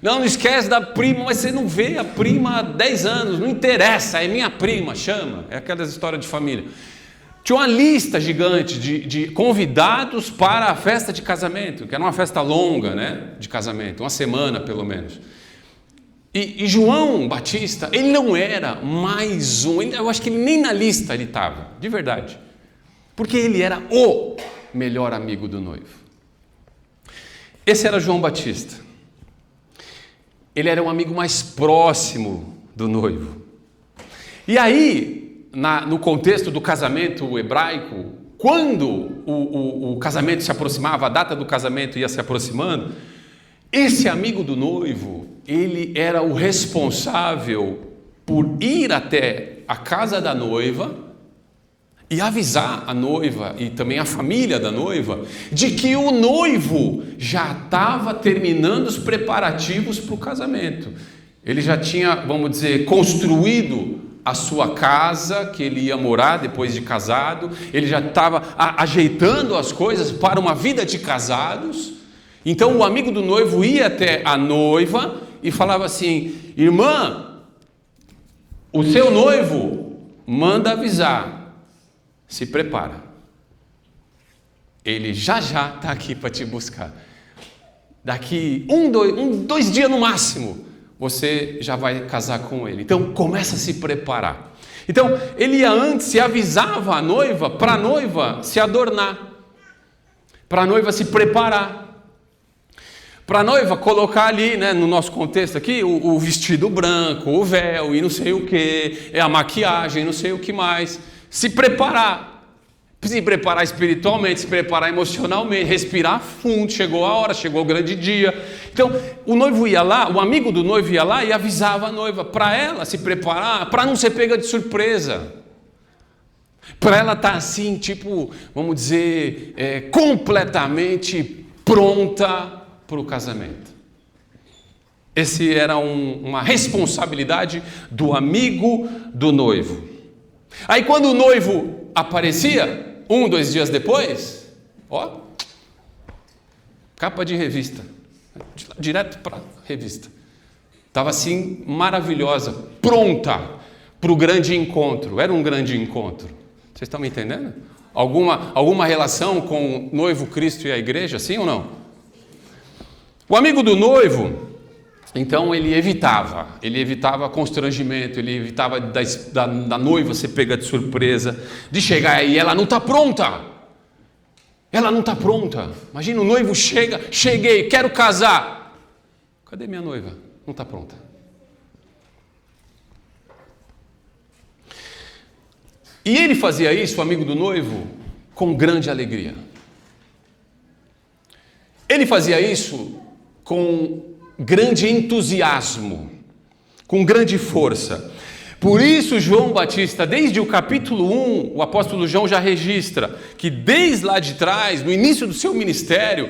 Não esquece da prima, mas você não vê a prima há 10 anos, não interessa, é minha prima, chama. É aquelas histórias de família. Tinha uma lista gigante de convidados para a festa de casamento, que era uma festa longa, né, de casamento, uma semana pelo menos. E João Batista, ele não era mais um, eu acho que ele nem na lista ele estava, de verdade. Porque ele era o melhor amigo do noivo. Esse era João Batista. Ele era um amigo mais próximo do noivo. E aí, no contexto do casamento hebraico, quando o casamento se aproximava, a data do casamento ia se aproximando, esse amigo do noivo, ele era o responsável por ir até a casa da noiva e avisar a noiva e também a família da noiva de que o noivo já estava terminando os preparativos para o casamento. Ele já tinha, vamos dizer, construído a sua casa que ele ia morar depois de casado, ele já estava ajeitando as coisas para uma vida de casados. Então o amigo do noivo ia até a noiva e falava assim: irmã, o seu noivo manda avisar, se prepara, ele já está aqui para te buscar, daqui dois dias no máximo, você já vai casar com ele. Então começa a se preparar. Então ele ia antes e avisava a noiva, para a noiva se adornar, para a noiva se preparar, para a noiva colocar ali, né, no nosso contexto aqui, o vestido branco, o véu e não sei o que, a maquiagem, não sei o que mais, se preparar espiritualmente, se preparar emocionalmente, respirar fundo. Chegou a hora, chegou o grande dia. Então o noivo ia lá, o amigo do noivo ia lá e avisava a noiva para ela se preparar, para não ser pega de surpresa, para ela estar assim, tipo, vamos dizer, completamente pronta para o casamento. Esse era uma responsabilidade do amigo do noivo. Aí quando o noivo aparecia, 2 dias depois, ó, capa de revista, direto para revista. Estava assim, maravilhosa, pronta para o grande encontro. Era um grande encontro. Vocês estão me entendendo? Alguma relação com o noivo Cristo e a igreja, sim ou não? O amigo do noivo, então ele evitava constrangimento, ele evitava da noiva ser pega de surpresa, de chegar aí, ela não está pronta. Imagina, o noivo cheguei, quero casar. Cadê minha noiva? Não está pronta. E ele fazia isso, o amigo do noivo, com grande alegria. Ele fazia isso com grande entusiasmo, com grande força. Por isso João Batista, desde o capítulo 1, o apóstolo João já registra que desde lá de trás, no início do seu ministério,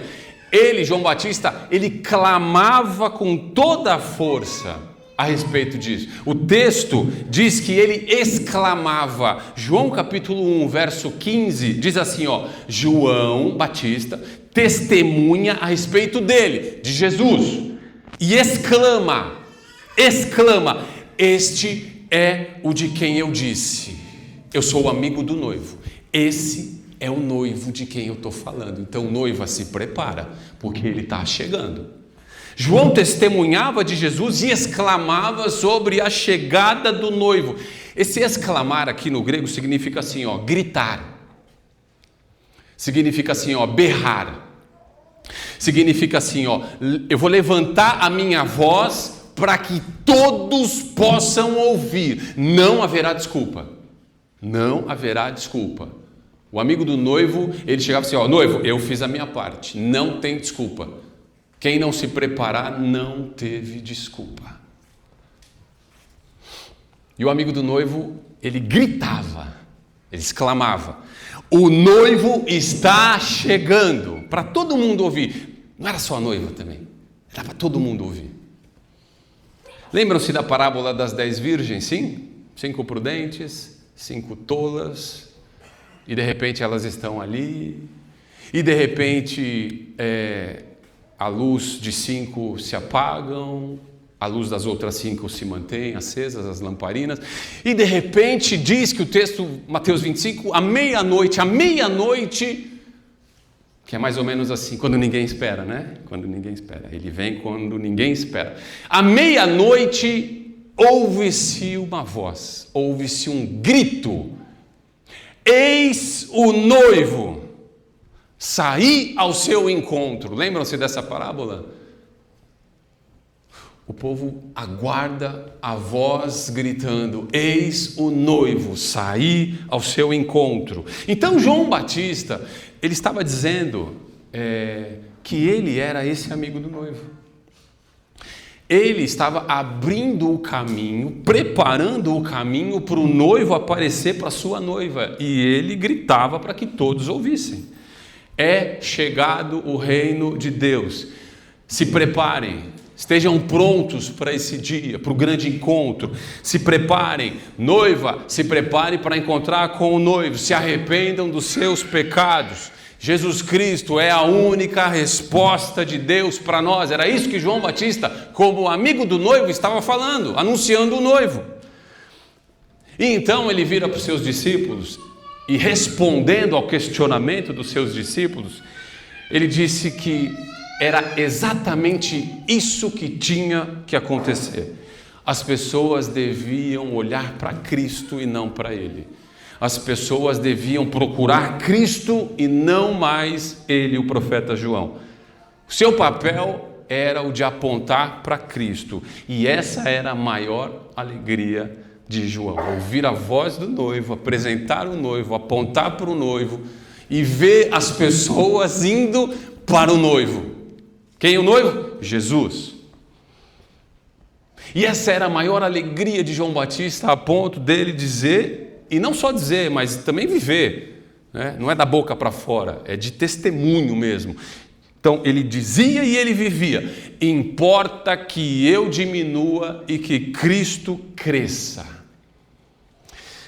ele, João Batista, ele clamava com toda a força a respeito disso. O texto diz que ele exclamava. João capítulo 1, verso 15, diz assim, ó: João Batista testemunha a respeito dele, de Jesus, e exclama, este é o de quem eu disse, eu sou o amigo do noivo, esse é o noivo de quem eu estou falando. Então noiva, se prepara, porque ele está chegando. João testemunhava de Jesus e exclamava sobre a chegada do noivo. Esse exclamar aqui no grego significa assim, ó, gritar. Significa assim, ó, berrar. Significa assim, ó, eu vou levantar a minha voz para que todos possam ouvir. Não haverá desculpa. Não haverá desculpa. O amigo do noivo, ele chegava assim, ó, noivo, eu fiz a minha parte. Não tem desculpa. Quem não se preparar não teve desculpa. E o amigo do noivo, ele gritava. Ele exclamava: o noivo está chegando, para todo mundo ouvir. Não era só a noiva também, era para todo mundo ouvir. Lembram-se da parábola das 10 virgens? Sim? 5 prudentes, 5 tolas, e de repente elas estão ali, e de repente a luz de 5 se apagam, a luz das outras 5 se mantém acesas, as lamparinas, e de repente diz que o texto, Mateus 25, à meia-noite, que é mais ou menos assim, quando ninguém espera, né? Quando ninguém espera, ele vem quando ninguém espera. À meia-noite, ouve-se uma voz, ouve-se um grito: eis o noivo, saí ao seu encontro. Lembram-se dessa parábola? O povo aguarda a voz gritando: eis o noivo, saí ao seu encontro. Então João Batista, ele estava dizendo que ele era esse amigo do noivo. Ele estava abrindo o caminho, preparando o caminho para o noivo aparecer para a sua noiva. E ele gritava para que todos ouvissem: é chegado o reino de Deus. Se preparem. Estejam prontos para esse dia, para o grande encontro. Se preparem, noiva, se prepare para encontrar com o noivo. Se arrependam dos seus pecados. Jesus Cristo é a única resposta de Deus para nós. Era isso que João Batista, como amigo do noivo, estava falando, anunciando o noivo. E então ele vira para os seus discípulos e, respondendo ao questionamento dos seus discípulos, ele disse que era exatamente isso que tinha que acontecer. As pessoas deviam olhar para Cristo e não para ele. As pessoas deviam procurar Cristo e não mais ele, o profeta João. O seu papel era o de apontar para Cristo. E essa era a maior alegria de João. Ouvir a voz do noivo, apresentar o noivo, apontar para o noivo e ver as pessoas indo para o noivo. Quem é o noivo? Jesus. E essa era a maior alegria de João Batista, a ponto dele dizer, e não só dizer, mas também viver, né? Não é da boca para fora, é de testemunho mesmo. Então ele dizia e ele vivia: importa que eu diminua e que Cristo cresça.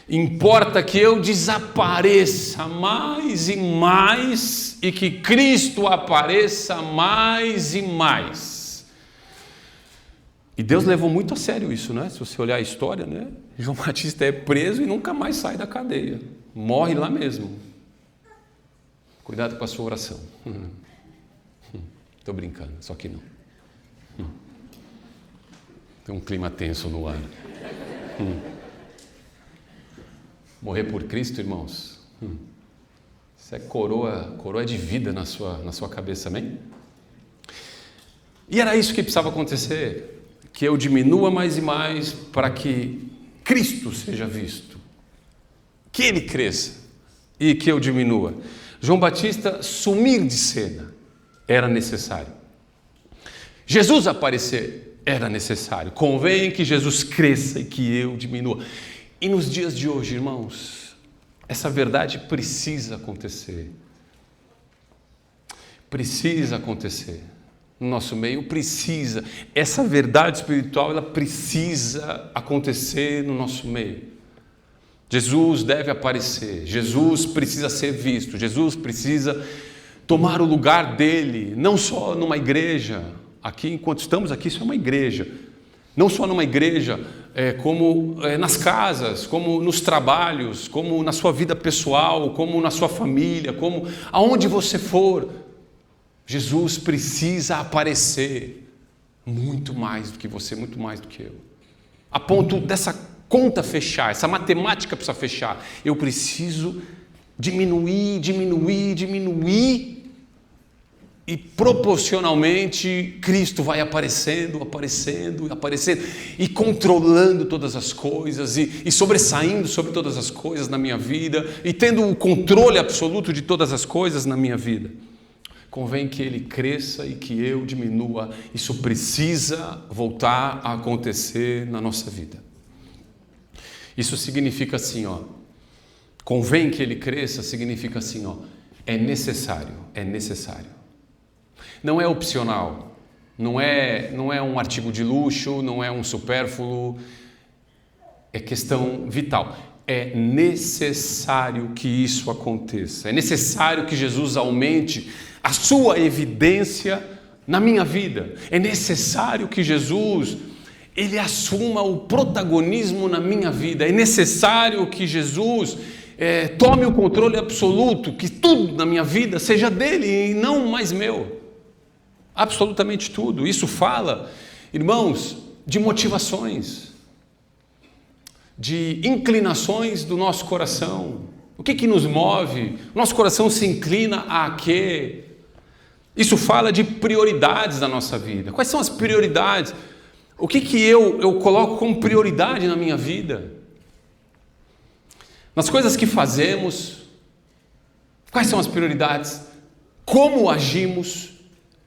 Importa que eu desapareça mais e mais e que Cristo apareça mais e mais. E Deus levou muito a sério isso, né? Se você olhar a história, né? João Batista é preso e nunca mais sai da cadeia. Morre lá mesmo. Cuidado com a sua oração. Estou brincando, só que não. Tem um clima tenso no ar. Morrer por Cristo, irmãos, isso é coroa de vida na sua cabeça, amém? E era isso que precisava acontecer, que eu diminua mais e mais para que Cristo seja visto, que Ele cresça e que eu diminua. João Batista sumir de cena era necessário. Jesus aparecer era necessário. Convém que Jesus cresça e que eu diminua. E nos dias de hoje, irmãos, essa verdade precisa acontecer. Precisa acontecer. No nosso meio precisa. Essa verdade espiritual, ela precisa acontecer no nosso meio. Jesus deve aparecer. Jesus precisa ser visto. Jesus precisa tomar o lugar dele, não só numa igreja. Aqui, enquanto estamos aqui, isso é uma igreja. Não só numa igreja, como nas casas, como nos trabalhos, como na sua vida pessoal, como na sua família, como aonde você for. Jesus precisa aparecer muito mais do que você, muito mais do que eu. A ponto dessa conta fechar, essa matemática precisa fechar. Eu preciso diminuir, e proporcionalmente Cristo vai aparecendo e controlando todas as coisas e sobressaindo sobre todas as coisas na minha vida e tendo o controle absoluto de todas as coisas na minha vida. Convém que Ele cresça e que eu diminua. Isso precisa voltar a acontecer na nossa vida. Isso significa assim, convém que ele cresça, significa assim, ó, é necessário, é necessário. Não é opcional, não é um artigo de luxo, não é um supérfluo, é questão vital. É necessário que isso aconteça, é necessário que Jesus aumente a sua evidência na minha vida, é necessário que Jesus, ele assuma o protagonismo na minha vida, é necessário que Jesus tome o controle absoluto, que tudo na minha vida seja dele e não mais meu, absolutamente tudo. Isso fala, irmãos, de motivações, de inclinações do nosso coração. O que nos move? Nosso coração se inclina a quê? Isso fala de prioridades da nossa vida. Quais são as prioridades? O que eu coloco como prioridade na minha vida? Nas coisas que fazemos, quais são as prioridades? Como agimos?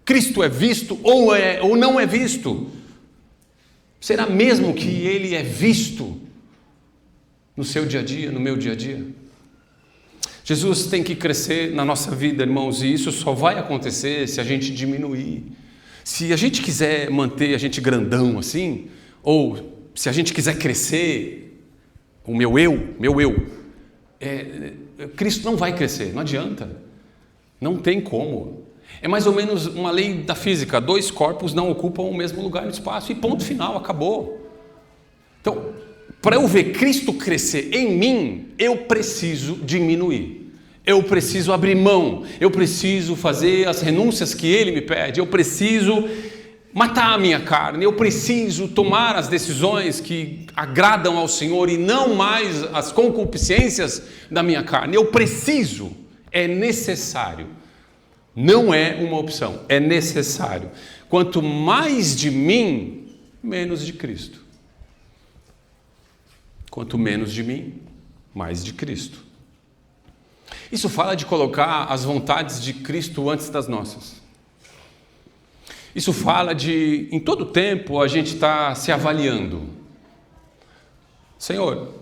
Cristo é visto ou não é visto? Será mesmo que ele é visto no seu dia a dia, no meu dia a dia? Jesus tem que crescer na nossa vida, irmãos, e isso só vai acontecer se a gente diminuir. Se a gente quiser manter a gente grandão assim, ou se a gente quiser crescer, o meu eu, Cristo não vai crescer, não adianta, não tem como. É mais ou menos uma lei da física, 2 corpos não ocupam o mesmo lugar no espaço e ponto final, acabou. Então, para eu ver Cristo crescer em mim, eu preciso diminuir, eu preciso abrir mão, eu preciso fazer as renúncias que Ele me pede, eu preciso matar a minha carne, eu preciso tomar as decisões que agradam ao Senhor e não mais as concupiscências da minha carne. Eu preciso, é necessário, não é uma opção, é necessário. Quanto mais de mim, menos de Cristo. Quanto menos de mim, mais de Cristo. Isso fala de colocar as vontades de Cristo antes das nossas. Isso fala de, em todo tempo, a gente está se avaliando. Senhor,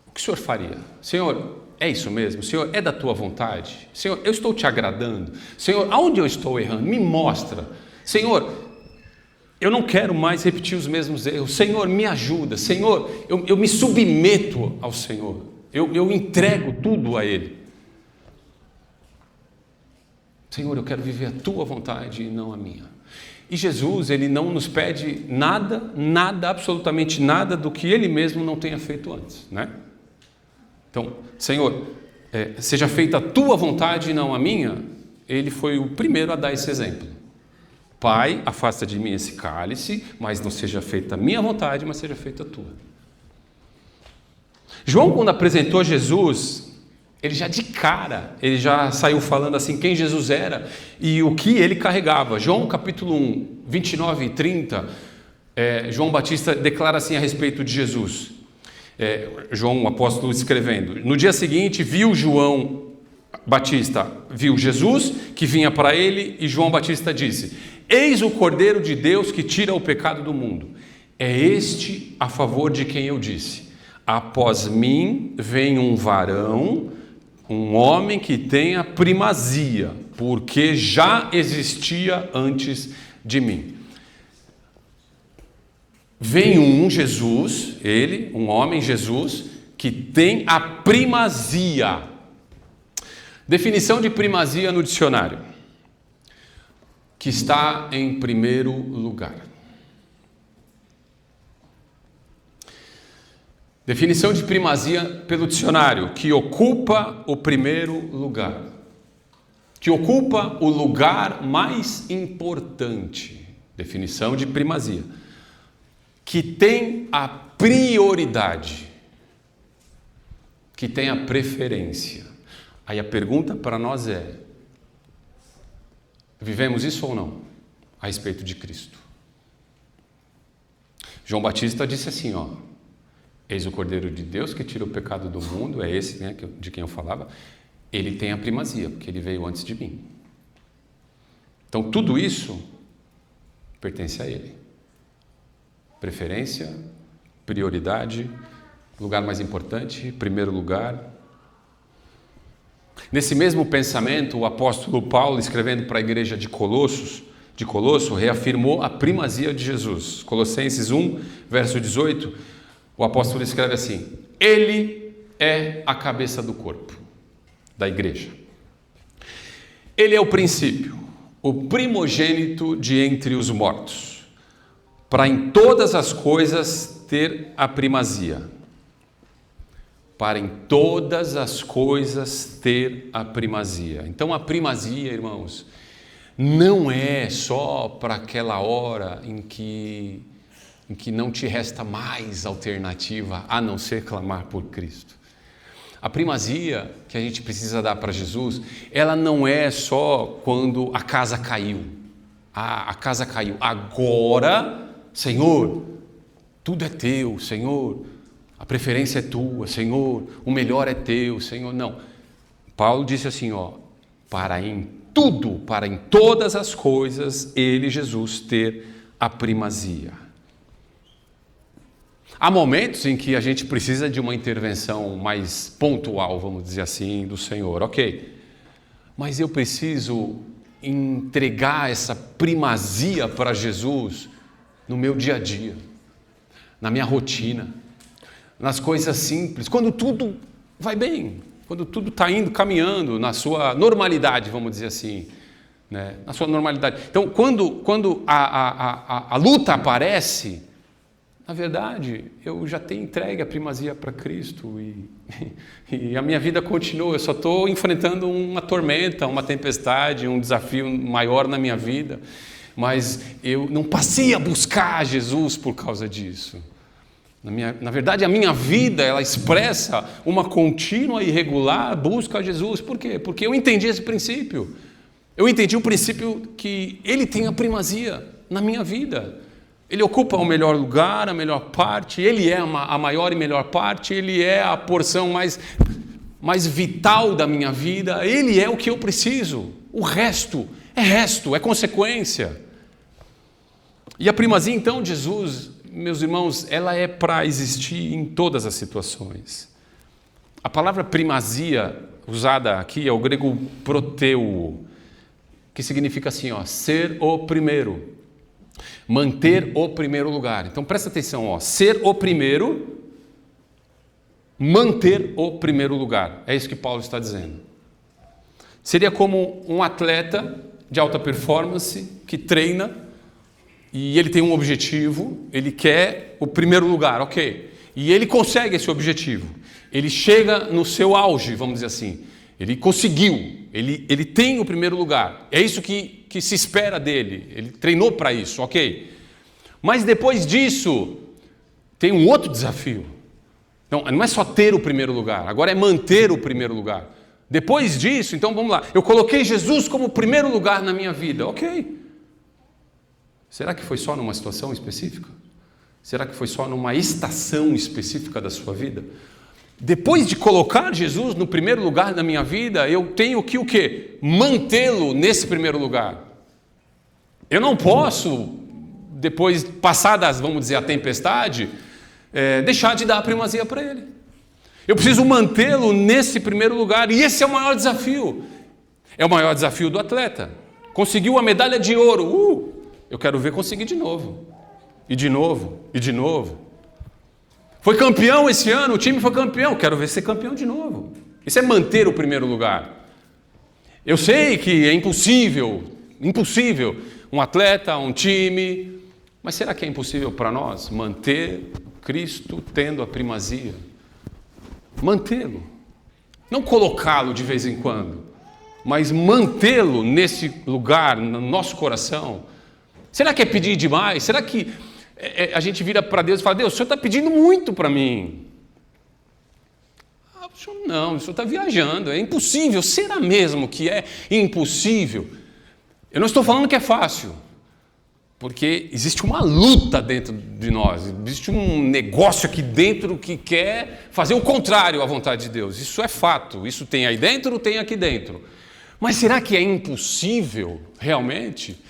o que o Senhor faria? Senhor, é isso mesmo? Senhor, é da tua vontade? Senhor, eu estou te agradando? Senhor, aonde eu estou errando? Me mostra. Senhor, eu não quero mais repetir os mesmos erros. Senhor, me ajuda. Senhor, eu me submeto ao Senhor. Eu entrego tudo a Ele. Senhor, eu quero viver a tua vontade e não a minha. E Jesus, Ele não nos pede nada, absolutamente nada do que Ele mesmo não tenha feito antes, né? Então, Senhor, seja feita a tua vontade e não a minha. Ele foi o primeiro a dar esse exemplo. Pai, afasta de mim esse cálice, mas não seja feita a minha vontade, mas seja feita a tua. João, quando apresentou Jesus, ele já saiu falando assim quem Jesus era e o que ele carregava. João capítulo 1, 29 e 30, João Batista declara assim a respeito de Jesus. João, o apóstolo, escrevendo: no dia seguinte viu João Batista, viu Jesus que vinha para ele, e João Batista disse: eis o Cordeiro de Deus que tira o pecado do mundo. É este a favor de quem eu disse: após mim vem um varão, um homem que tem a primazia, porque já existia antes de mim. Vem um Jesus, ele, um homem, Jesus, que tem a primazia. Definição de primazia no dicionário: que está em primeiro lugar. Definição de primazia pelo dicionário: que ocupa o primeiro lugar. Que ocupa o lugar mais importante. Definição de primazia: que tem a prioridade. Que tem a preferência. Aí a pergunta para nós é: vivemos isso ou não a respeito de Cristo? João Batista disse assim, eis o Cordeiro de Deus que tira o pecado do mundo, é esse, né, de quem eu falava. Ele tem a primazia, porque ele veio antes de mim. Então tudo isso pertence a ele. Preferência, prioridade, lugar mais importante, primeiro lugar. Nesse mesmo pensamento, o apóstolo Paulo, escrevendo para a igreja de Colosso, reafirmou a primazia de Jesus. Colossenses 1, verso 18, o apóstolo escreve assim: Ele é a cabeça do corpo, da igreja. Ele é o princípio, o primogênito de entre os mortos, para em todas as coisas ter a primazia. Para em todas as coisas ter a primazia. Então a primazia, irmãos, não é só para aquela hora em que não te resta mais alternativa a não ser clamar por Cristo. A primazia que a gente precisa dar para Jesus, ela não é só quando a casa caiu. A casa caiu. Agora, Senhor, tudo é teu, Senhor. A preferência é tua, Senhor. O melhor é teu, Senhor. Não. Paulo disse assim, para em tudo, para em todas as coisas, ele, Jesus, ter a primazia. Há momentos em que a gente precisa de uma intervenção mais pontual, vamos dizer assim, do Senhor, ok. Mas eu preciso entregar essa primazia para Jesus no meu dia a dia, na minha rotina, nas coisas simples, quando tudo vai bem, quando tudo está indo, caminhando na sua normalidade, vamos dizer assim, né? Na sua normalidade. Então, quando a luta aparece, na verdade, eu já tenho entregue a primazia para Cristo e a minha vida continua. Eu só estou enfrentando uma tormenta, uma tempestade, um desafio maior na minha vida, mas eu não passei a buscar Jesus por causa disso. Na verdade, a minha vida, ela expressa uma contínua e regular busca a Jesus. Por quê? Porque eu entendi esse princípio. Eu entendi o princípio que Ele tem a primazia na minha vida. Ele ocupa o melhor lugar, a melhor parte, Ele é a maior e melhor parte, Ele é a porção mais vital da minha vida, Ele é o que eu preciso. O resto, é consequência. E a primazia, então, de Jesus, meus irmãos, ela é para existir em todas as situações. A palavra primazia, usada aqui, é o grego proteuo, que significa assim, ser o primeiro, manter o primeiro lugar. Então presta atenção, ser o primeiro, manter o primeiro lugar. É isso que Paulo está dizendo. Seria como um atleta de alta performance que treina e ele tem um objetivo, ele quer o primeiro lugar, ok. E ele consegue esse objetivo. Ele chega no seu auge, vamos dizer assim. Ele conseguiu, ele tem o primeiro lugar. É isso que se espera dele. Ele treinou para isso, ok. Mas depois disso, tem um outro desafio. Não é só ter o primeiro lugar, agora é manter o primeiro lugar. Depois disso, então vamos lá. Eu coloquei Jesus como primeiro lugar na minha vida, ok. Será que foi só numa situação específica? Será que foi só numa estação específica da sua vida? Depois de colocar Jesus no primeiro lugar na minha vida, eu tenho que o quê? Mantê-lo nesse primeiro lugar. Eu não posso, depois, passadas, vamos dizer, a tempestade, deixar de dar a primazia para Ele. Eu preciso mantê-lo nesse primeiro lugar, e esse é o maior desafio. É o maior desafio do atleta. Conseguiu a medalha de ouro, eu quero ver conseguir de novo, e de novo, e de novo. Foi campeão esse ano, o time foi campeão, quero ver ser campeão de novo. Isso é manter o primeiro lugar. Eu sei que é impossível um atleta, um time, mas será que é impossível para nós manter Cristo tendo a primazia? Mantê-lo, não colocá-lo de vez em quando, mas mantê-lo nesse lugar, no nosso coração. Será que é pedir demais? Será que a gente vira para Deus e fala, Deus, o Senhor está pedindo muito para mim? O Senhor está viajando, é impossível. Será mesmo que é impossível? Eu não estou falando que é fácil, porque existe uma luta dentro de nós, existe um negócio aqui dentro que quer fazer o contrário à vontade de Deus. Isso é fato, isso tem aí dentro, tem aqui dentro. Mas será que é impossível realmente?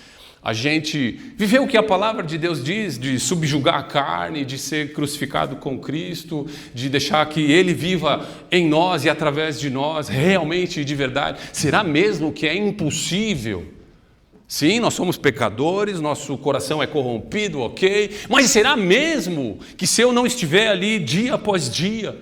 a gente viver o que a palavra de Deus diz, de subjugar a carne, de ser crucificado com Cristo, de deixar que Ele viva em nós e através de nós, realmente e de verdade. Será mesmo que é impossível? Sim, nós somos pecadores, nosso coração é corrompido, ok? Mas será mesmo que se eu não estiver ali dia após dia,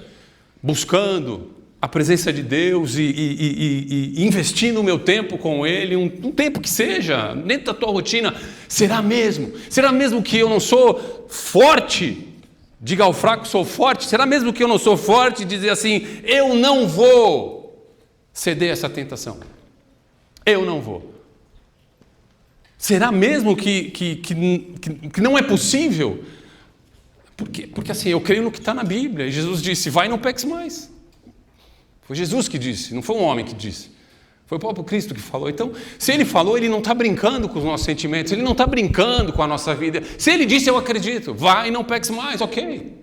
buscando a presença de Deus e investindo o meu tempo com Ele, um tempo que seja, dentro da tua rotina, será mesmo? Será mesmo que eu não sou forte? Diga ao fraco, sou forte. Será mesmo que eu não sou forte? Dizer assim, eu não vou ceder essa tentação. Eu não vou. Será mesmo que não é possível? Porque assim, eu creio no que está na Bíblia. E Jesus disse, vai e não peques mais. Foi Jesus que disse, não foi um homem que disse. Foi o próprio Cristo que falou. Então, se Ele falou, Ele não está brincando com os nossos sentimentos, Ele não está brincando com a nossa vida. Se Ele disse, eu acredito, vai e não peques mais, ok.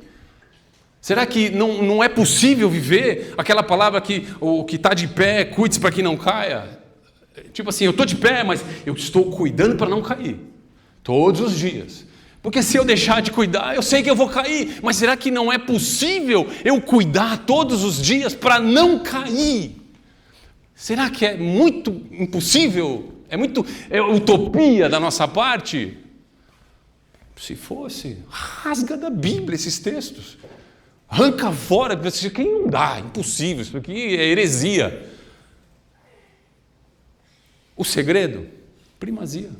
Será que não é possível viver aquela palavra que o que está de pé, cuide-se para que não caia? Tipo assim, eu estou de pé, mas eu estou cuidando para não cair. Todos os dias. Porque se eu deixar de cuidar, eu sei que eu vou cair. Mas será que não é possível eu cuidar todos os dias para não cair? Será que é muito impossível? É utopia da nossa parte? Se fosse, rasga da Bíblia esses textos. Arranca fora, quem não dá, impossível, isso aqui é heresia. O segredo? Primazia.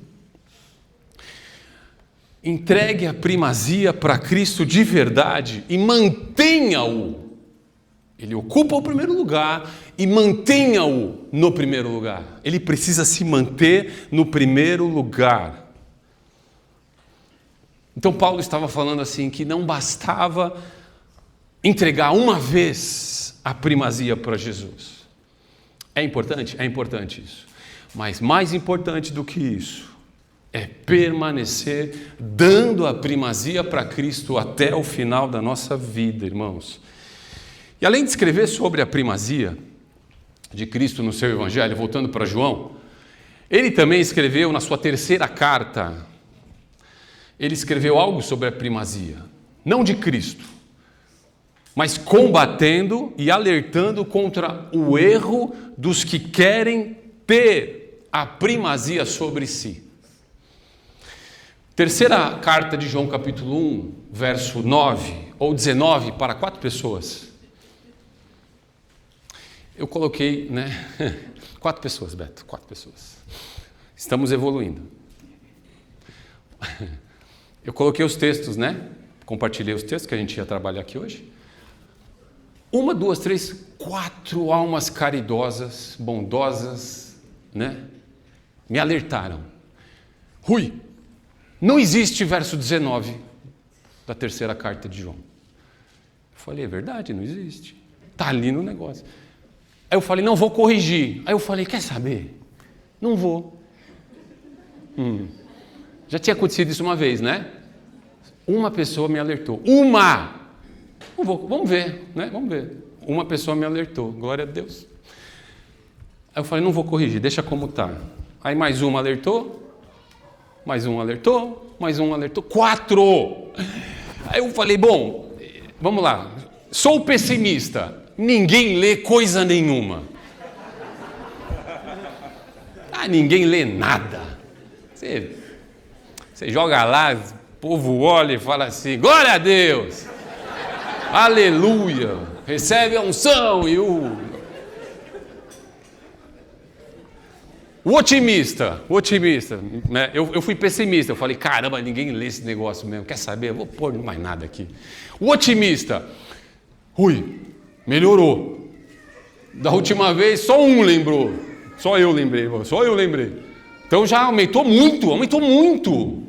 Entregue a primazia para Cristo de verdade e mantenha-o. Ele ocupa o primeiro lugar e mantenha-o no primeiro lugar. Ele precisa se manter no primeiro lugar. Então Paulo estava falando assim que não bastava entregar uma vez a primazia para Jesus. É importante? É importante isso. Mas mais importante do que isso é permanecer dando a primazia para Cristo até o final da nossa vida, irmãos. E além de escrever sobre a primazia de Cristo no seu Evangelho, voltando para João, ele também escreveu na sua terceira carta, ele escreveu algo sobre a primazia, não de Cristo, mas combatendo e alertando contra o erro dos que querem ter a primazia sobre si. Terceira carta de João, capítulo 1, verso 9 ou 19, para 4 pessoas. Eu coloquei, 4 pessoas, Beto, 4 pessoas. Estamos evoluindo. Eu coloquei os textos, compartilhei os textos que a gente ia trabalhar aqui hoje. 1, 2, 3, 4 almas caridosas, bondosas, me alertaram. Rui, não existe verso 19 da terceira carta de João. Eu falei, é verdade, não existe. Está ali no negócio. Aí eu falei, não, vou corrigir. Aí eu falei, quer saber? Não vou. Já tinha acontecido isso uma vez, Uma pessoa me alertou. Uma! Não vou, vamos ver, Vamos ver. Uma pessoa me alertou, glória a Deus. Aí eu falei, não vou corrigir, deixa como está. Aí mais uma alertou. Mais um alertou, 4! Aí eu falei, bom, vamos lá, sou pessimista, ninguém lê coisa nenhuma. Ninguém lê nada. Você joga lá, o povo olha e fala assim, glória a Deus, aleluia, recebe a unção e O otimista, eu fui pessimista, eu falei, caramba, ninguém lê esse negócio mesmo, quer saber? Eu vou pôr mais nada aqui. O otimista, Rui, melhorou. Da última vez, só um lembrou, só eu lembrei. Então já aumentou muito.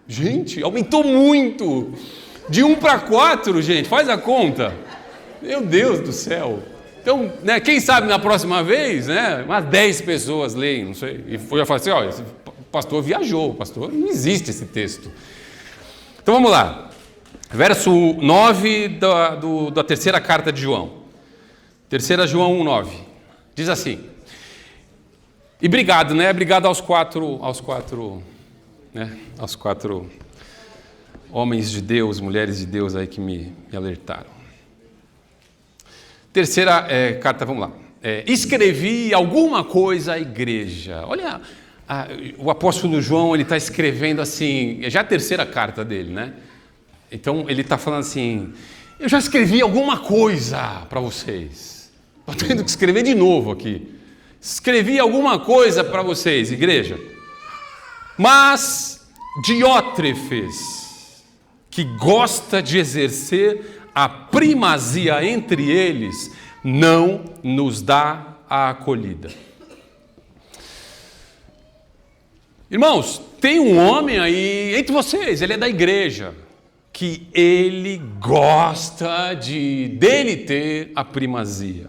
Gente, aumentou muito. De 1 para 4, gente, faz a conta. Meu Deus do céu. Então, quem sabe na próxima vez, umas 10 pessoas leem, não sei. E eu falei assim, olha, o pastor viajou, não existe esse texto. Então vamos lá. Verso 9 da terceira carta de João. 3 João 1,9. Diz assim. E obrigado, obrigado aos quatro né? Aos 4 homens de Deus, mulheres de Deus aí que me alertaram. Terceira carta, vamos lá. Escrevi alguma coisa à igreja. Olha, o apóstolo João, ele está escrevendo assim, já a terceira carta dele, né? Então ele está falando assim, eu já escrevi alguma coisa para vocês. Estou tendo que escrever de novo aqui. Escrevi alguma coisa para vocês, igreja. Mas Diótrefes, que gosta de exercer a primazia entre eles, não nos dá a acolhida. Irmãos, tem um homem aí entre vocês, ele é da igreja, que ele gosta dele ter a primazia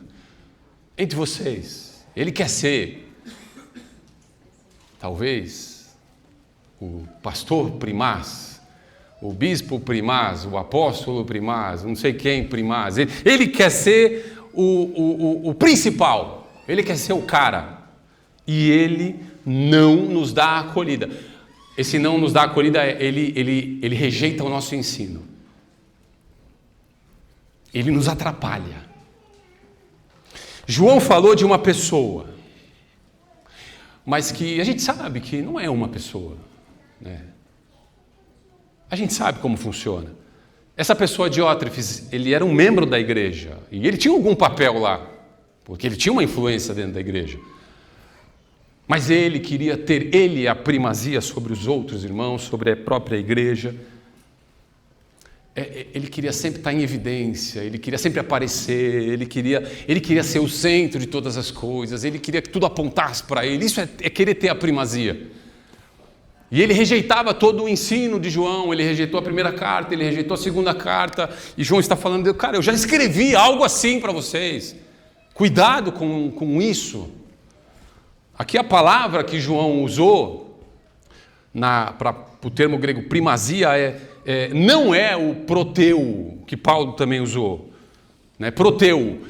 entre vocês. Ele quer ser, talvez, o pastor primaz, o bispo primaz, o apóstolo primaz, não sei quem primaz. Ele quer ser o principal, ele quer ser o cara. E ele não nos dá a acolhida. Esse não nos dá a acolhida, ele rejeita o nosso ensino. Ele nos atrapalha. João falou de uma pessoa, mas que a gente sabe que não é uma pessoa, né? A gente sabe como funciona. Essa pessoa, Diótrefes, ele era um membro da igreja, e ele tinha algum papel lá, porque ele tinha uma influência dentro da igreja. Mas ele queria ter a primazia sobre os outros irmãos, sobre a própria igreja. Ele queria sempre estar em evidência, ele queria sempre aparecer, ele queria ser o centro de todas as coisas, ele queria que tudo apontasse para ele. Isso é querer ter a primazia. E ele rejeitava todo o ensino de João, ele rejeitou a primeira carta, ele rejeitou a segunda carta, e João está falando, cara, eu já escrevi algo assim para vocês. Cuidado com isso. Aqui a palavra que João usou, para o termo grego primazia, não é o proteu, que Paulo também usou. Né? Proteu,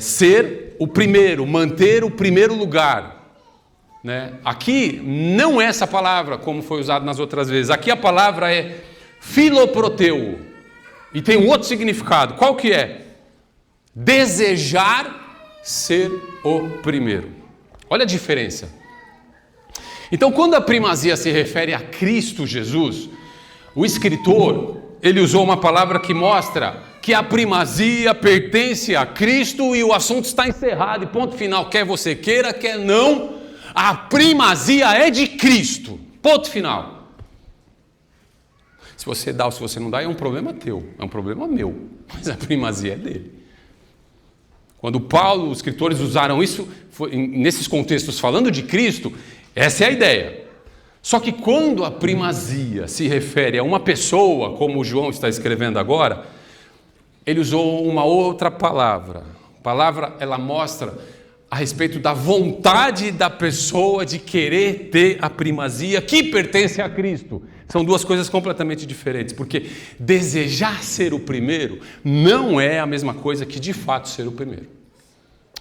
ser o primeiro, manter o primeiro lugar. Né? Aqui não é essa palavra, como foi usado nas outras vezes. Aqui a palavra é filoproteu. E tem um outro significado. Qual que é? Desejar ser o primeiro. Olha a diferença. Então, quando a primazia se refere a Cristo Jesus, o escritor, ele usou uma palavra que mostra que a primazia pertence a Cristo e o assunto está encerrado e ponto final. Quer você queira, quer não, a primazia é de Cristo. Ponto final. Se você dá ou se você não dá, é um problema teu, é um problema meu, mas a primazia é dele. Quando Paulo, os escritores usaram isso, nesses contextos falando de Cristo, essa é a ideia. Só que quando a primazia se refere a uma pessoa, como o João está escrevendo agora, ele usou uma outra palavra. A palavra, ela mostra a respeito da vontade da pessoa de querer ter a primazia que pertence a Cristo. São duas coisas completamente diferentes, porque desejar ser o primeiro não é a mesma coisa que de fato ser o primeiro.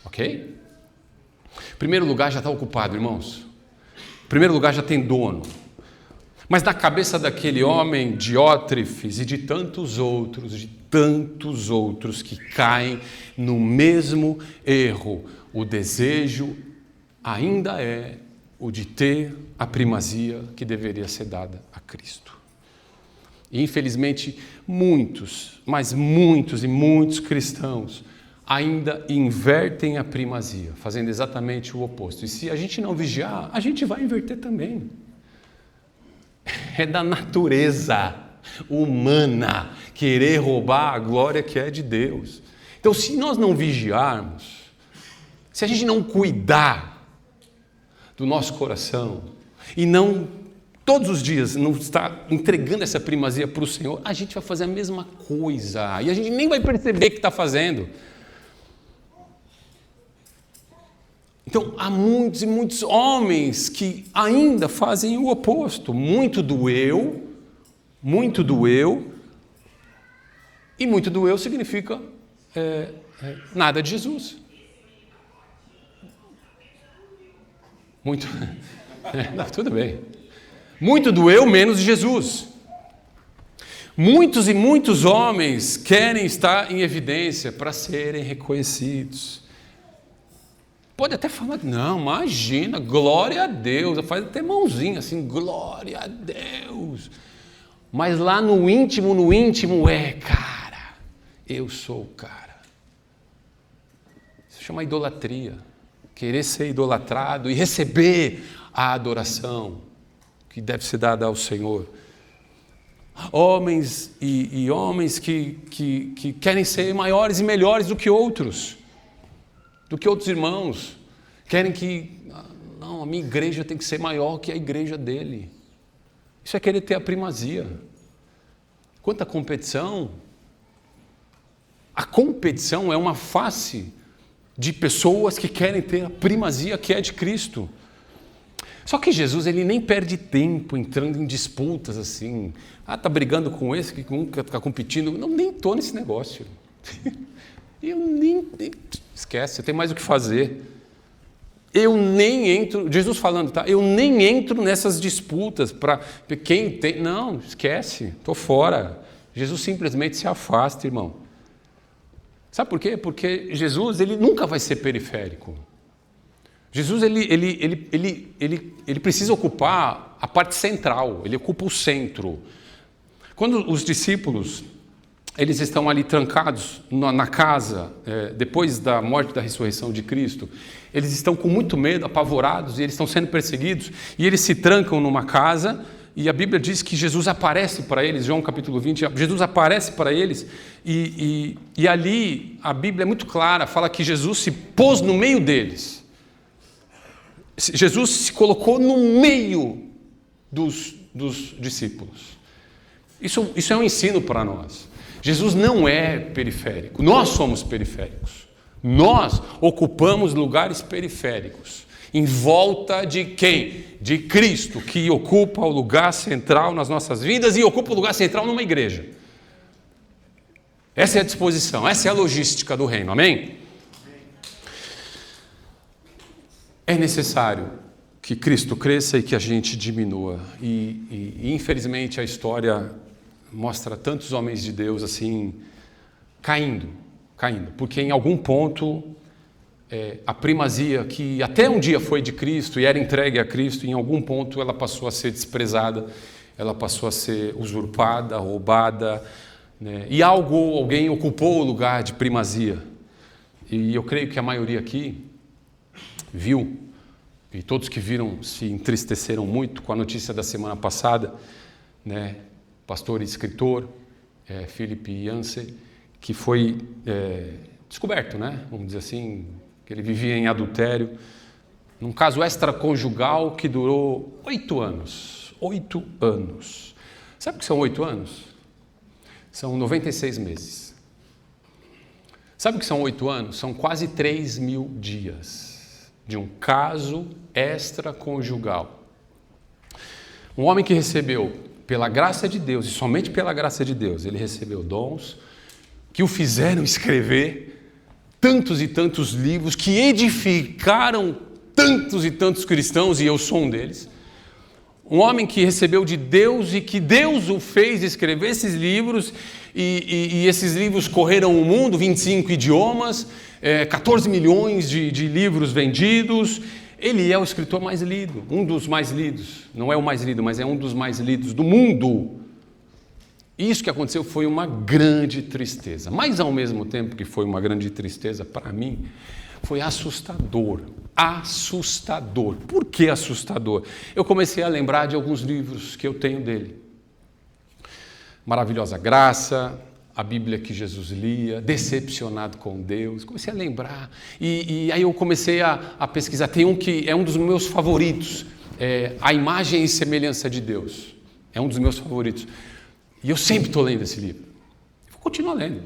Ok? Primeiro lugar já está ocupado, irmãos. Primeiro lugar já tem dono. Mas na cabeça daquele homem, Diótrefes, e de tantos outros que caem no mesmo erro, o desejo ainda é o de ter a primazia que deveria ser dada a Cristo. E infelizmente muitos cristãos ainda invertem a primazia, fazendo exatamente o oposto. E se a gente não vigiar, a gente vai inverter também. É da natureza humana querer roubar a glória que é de Deus. Então, se nós não vigiarmos, se a gente não cuidar do nosso coração e não, todos os dias, não estar entregando essa primazia para o Senhor, a gente vai fazer a mesma coisa e a gente nem vai perceber que está fazendo. Então, há muitos e muitos homens que ainda fazem o oposto. Muito do eu, e muito do eu significa nada de Jesus. Tudo bem. Muito do eu, menos de Jesus. Muitos e muitos homens querem estar em evidência para serem reconhecidos. Pode até falar, não, imagina, glória a Deus, faz até mãozinha assim, glória a Deus. Mas lá no íntimo, cara, eu sou o cara. Isso chama idolatria. Querer ser idolatrado e receber a adoração que deve ser dada ao Senhor. Homens e homens que querem ser maiores e melhores do que outros irmãos, querem que, não, a minha igreja tem que ser maior que a igreja dele. Isso é querer ter a primazia. Quanto à competição, a competição é uma face de pessoas que querem ter a primazia que é de Cristo. Só que Jesus, ele nem perde tempo entrando em disputas assim. Tá brigando com esse que nunca está competindo. Não, nem estou nesse negócio. Eu nem esquece, eu tenho mais o que fazer. Eu nem entro, Jesus falando, tá? Eu nem entro nessas disputas para quem tem. Não, esquece, estou fora. Jesus simplesmente se afasta, irmão. Sabe por quê? Porque Jesus, ele nunca vai ser periférico. Jesus, ele precisa ocupar a parte central, ele ocupa o centro. Quando os discípulos, eles estão ali trancados na casa, depois da morte e da ressurreição de Cristo, eles estão com muito medo, apavorados, e eles estão sendo perseguidos, e eles se trancam numa casa, e a Bíblia diz que Jesus aparece para eles, João capítulo 20, Jesus aparece para eles, e ali a Bíblia é muito clara, fala que Jesus se pôs no meio deles. Jesus se colocou no meio dos discípulos. Isso é um ensino para nós. Jesus não é periférico, nós somos periféricos. Nós ocupamos lugares periféricos, em volta de quem? De Cristo, que ocupa o lugar central nas nossas vidas e ocupa o lugar central numa igreja. Essa é a disposição, essa é a logística do reino, amém? É necessário que Cristo cresça e que a gente diminua. E infelizmente a história mostra tantos homens de Deus assim, caindo, porque em algum ponto a primazia que até um dia foi de Cristo e era entregue a Cristo, em algum ponto ela passou a ser desprezada, ela passou a ser usurpada, roubada, né? E alguém ocupou o lugar de primazia. E eu creio que a maioria aqui viu, e todos que viram se entristeceram muito com a notícia da semana passada, né? Pastor e escritor, Philip Yancey, que foi descoberto, né? Vamos dizer assim, que ele vivia em adultério, num caso extraconjugal que durou 8 anos. 8 anos. Sabe o que são 8 anos? São 96 meses. Sabe o que são 8 anos? São quase 3.000 dias de um caso extraconjugal. Um homem que recebeu, pela graça de Deus, e somente pela graça de Deus, ele recebeu dons que o fizeram escrever tantos e tantos livros, que edificaram tantos e tantos cristãos, e eu sou um deles. Um homem que recebeu de Deus e que Deus o fez escrever esses livros, e esses livros correram o mundo, 25 idiomas, 14 milhões de livros vendidos. Ele é o escritor mais lido, um dos mais lidos, não é o mais lido, mas é um dos mais lidos do mundo. Isso que aconteceu foi uma grande tristeza, mas ao mesmo tempo que foi uma grande tristeza, para mim, foi assustador. Assustador. Por que assustador? Eu comecei a lembrar de alguns livros que eu tenho dele. Maravilhosa Graça, a Bíblia que Jesus lia, Decepcionado com Deus, comecei a lembrar, e aí eu comecei a pesquisar. Tem um que é um dos meus favoritos, A Imagem e Semelhança de Deus, é um dos meus favoritos, e eu sempre estou lendo esse livro, vou continuar lendo,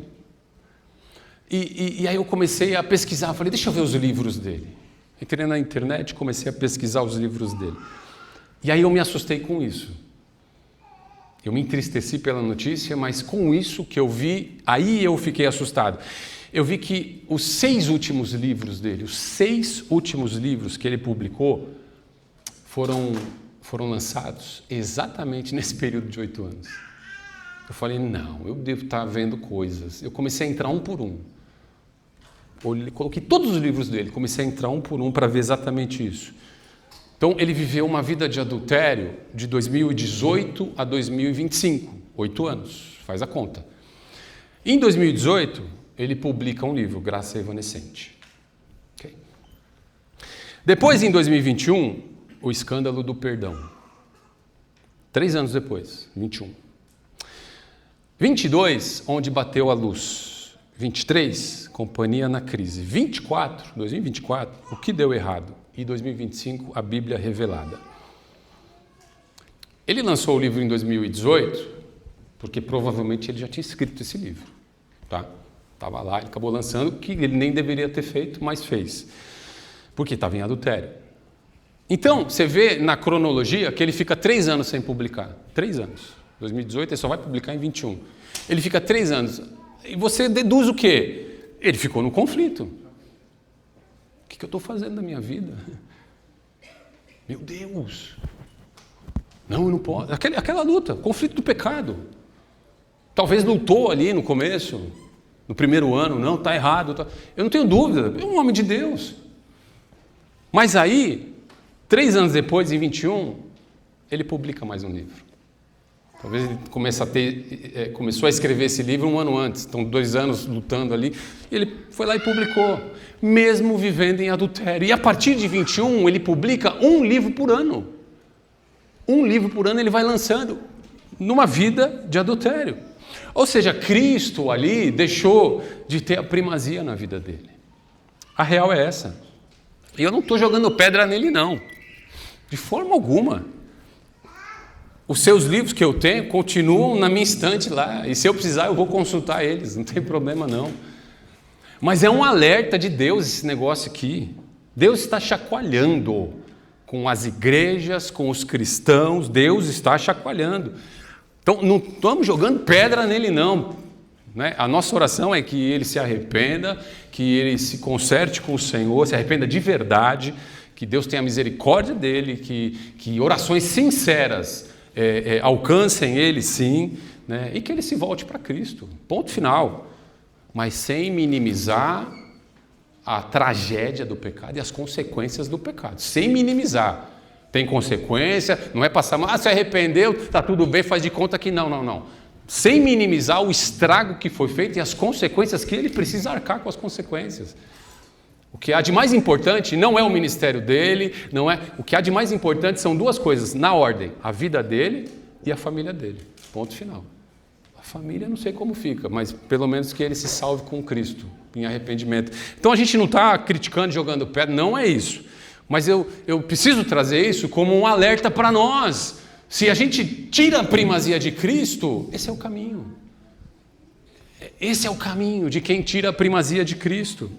e aí eu comecei a pesquisar, falei, deixa eu ver os livros dele, entrei na internet, comecei a pesquisar os livros dele, e aí eu me assustei com isso. Eu me entristeci pela notícia, mas com isso que eu vi, aí eu fiquei assustado. Eu vi que os 6 últimos livros dele, os 6 últimos livros que ele publicou, foram foram lançados exatamente nesse período de 8 anos. Eu falei, não, eu devo estar vendo coisas. Eu comecei a entrar um por um. Coloquei todos os livros dele, comecei a entrar um por um para ver exatamente isso. Então, ele viveu uma vida de adultério de 2018 a 2025, 8 anos, faz a conta. Em 2018, ele publica um livro, Graça Evanescente. Okay. Depois, em 2021, o escândalo do perdão. 3 anos depois, 21. 22, onde bateu a luz. 23, companhia na crise. 2024, o que deu errado? E 2025, a Bíblia revelada. Ele lançou o livro em 2018, porque provavelmente ele já tinha escrito esse livro. Tá? Estava lá, ele acabou lançando, que ele nem deveria ter feito, mas fez. Porque estava em adultério. Então, você vê na cronologia que ele fica 3 anos sem publicar. 3 anos. 2018, ele só vai publicar em 21. Ele fica 3 anos. E você deduz o quê? Ele ficou no conflito. O que eu estou fazendo na minha vida? Meu Deus! Não, eu não posso. Aquela luta, conflito do pecado. Talvez lutou ali no começo, no primeiro ano, não, está errado. Tá. Eu não tenho dúvida, é um homem de Deus. Mas aí, 3 anos depois, em 21, ele publica mais um livro. Talvez ele começou a escrever esse livro 1 ano antes, então 2 anos lutando ali, e ele foi lá e publicou, mesmo vivendo em adultério. E a partir de 21, ele publica um livro por ano. Um livro por ano ele vai lançando, numa vida de adultério. Ou seja, Cristo ali deixou de ter a primazia na vida dele. A real é essa. E eu não estou jogando pedra nele, não. De forma alguma. Os seus livros que eu tenho continuam na minha estante lá. E se eu precisar, eu vou consultar eles. Não tem problema, não. Mas é um alerta de Deus esse negócio aqui. Deus está chacoalhando com as igrejas, com os cristãos. Deus está chacoalhando. Então, não estamos jogando pedra nele, não. Né? A nossa oração é que ele se arrependa, que ele se conserte com o Senhor, se arrependa de verdade, que Deus tenha misericórdia dele, que orações sinceras alcancem ele, sim, né? E que ele se volte para Cristo. Ponto final. Mas sem minimizar a tragédia do pecado e as consequências do pecado. Sem minimizar. Tem consequência, não é passar, se arrependeu, está tudo bem, faz de conta que não. Sem minimizar o estrago que foi feito e as consequências que ele precisa arcar com as consequências. O que há de mais importante não é o ministério dele, não é. O que há de mais importante são 2 coisas, na ordem: a vida dele e a família dele. Ponto final. A família não sei como fica, mas pelo menos que ele se salve com Cristo, em arrependimento. Então a gente não está criticando, jogando pedra, não é isso. Mas eu preciso trazer isso como um alerta para nós. Se a gente tira a primazia de Cristo, esse é o caminho. Esse é o caminho de quem tira a primazia de Cristo.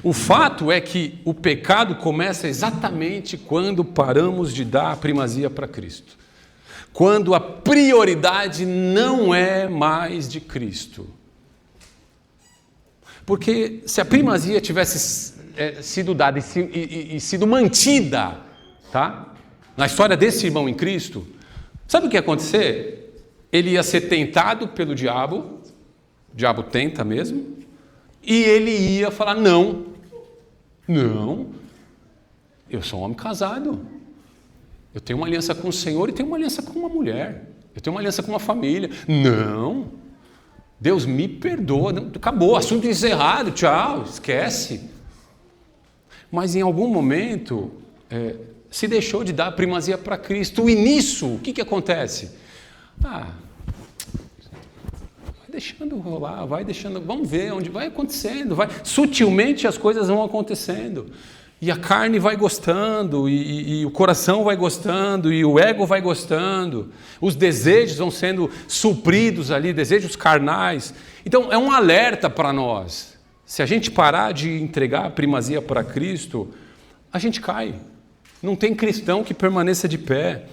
O fato é que o pecado começa exatamente quando paramos de dar a primazia para Cristo. Quando a prioridade não é mais de Cristo. Porque se a primazia tivesse sido dada e sido mantida, tá? Na história desse irmão em Cristo, sabe o que ia acontecer? Ele ia ser tentado pelo diabo, o diabo tenta mesmo, e ele ia falar, não, eu sou um homem casado, eu tenho uma aliança com o Senhor e tenho uma aliança com uma mulher, eu tenho uma aliança com uma família, não, Deus me perdoa, não, acabou, assunto encerrado, tchau, esquece. Mas em algum momento se deixou de dar a primazia para Cristo, e nisso, o que acontece? Vai deixando rolar, vai deixando, vamos ver onde vai acontecendo, sutilmente as coisas vão acontecendo, e a carne vai gostando, e o coração vai gostando, e o ego vai gostando, os desejos vão sendo supridos ali, desejos carnais. Então é um alerta para nós. Se a gente parar de entregar a primazia para Cristo, a gente cai. Não tem cristão que permaneça de pé.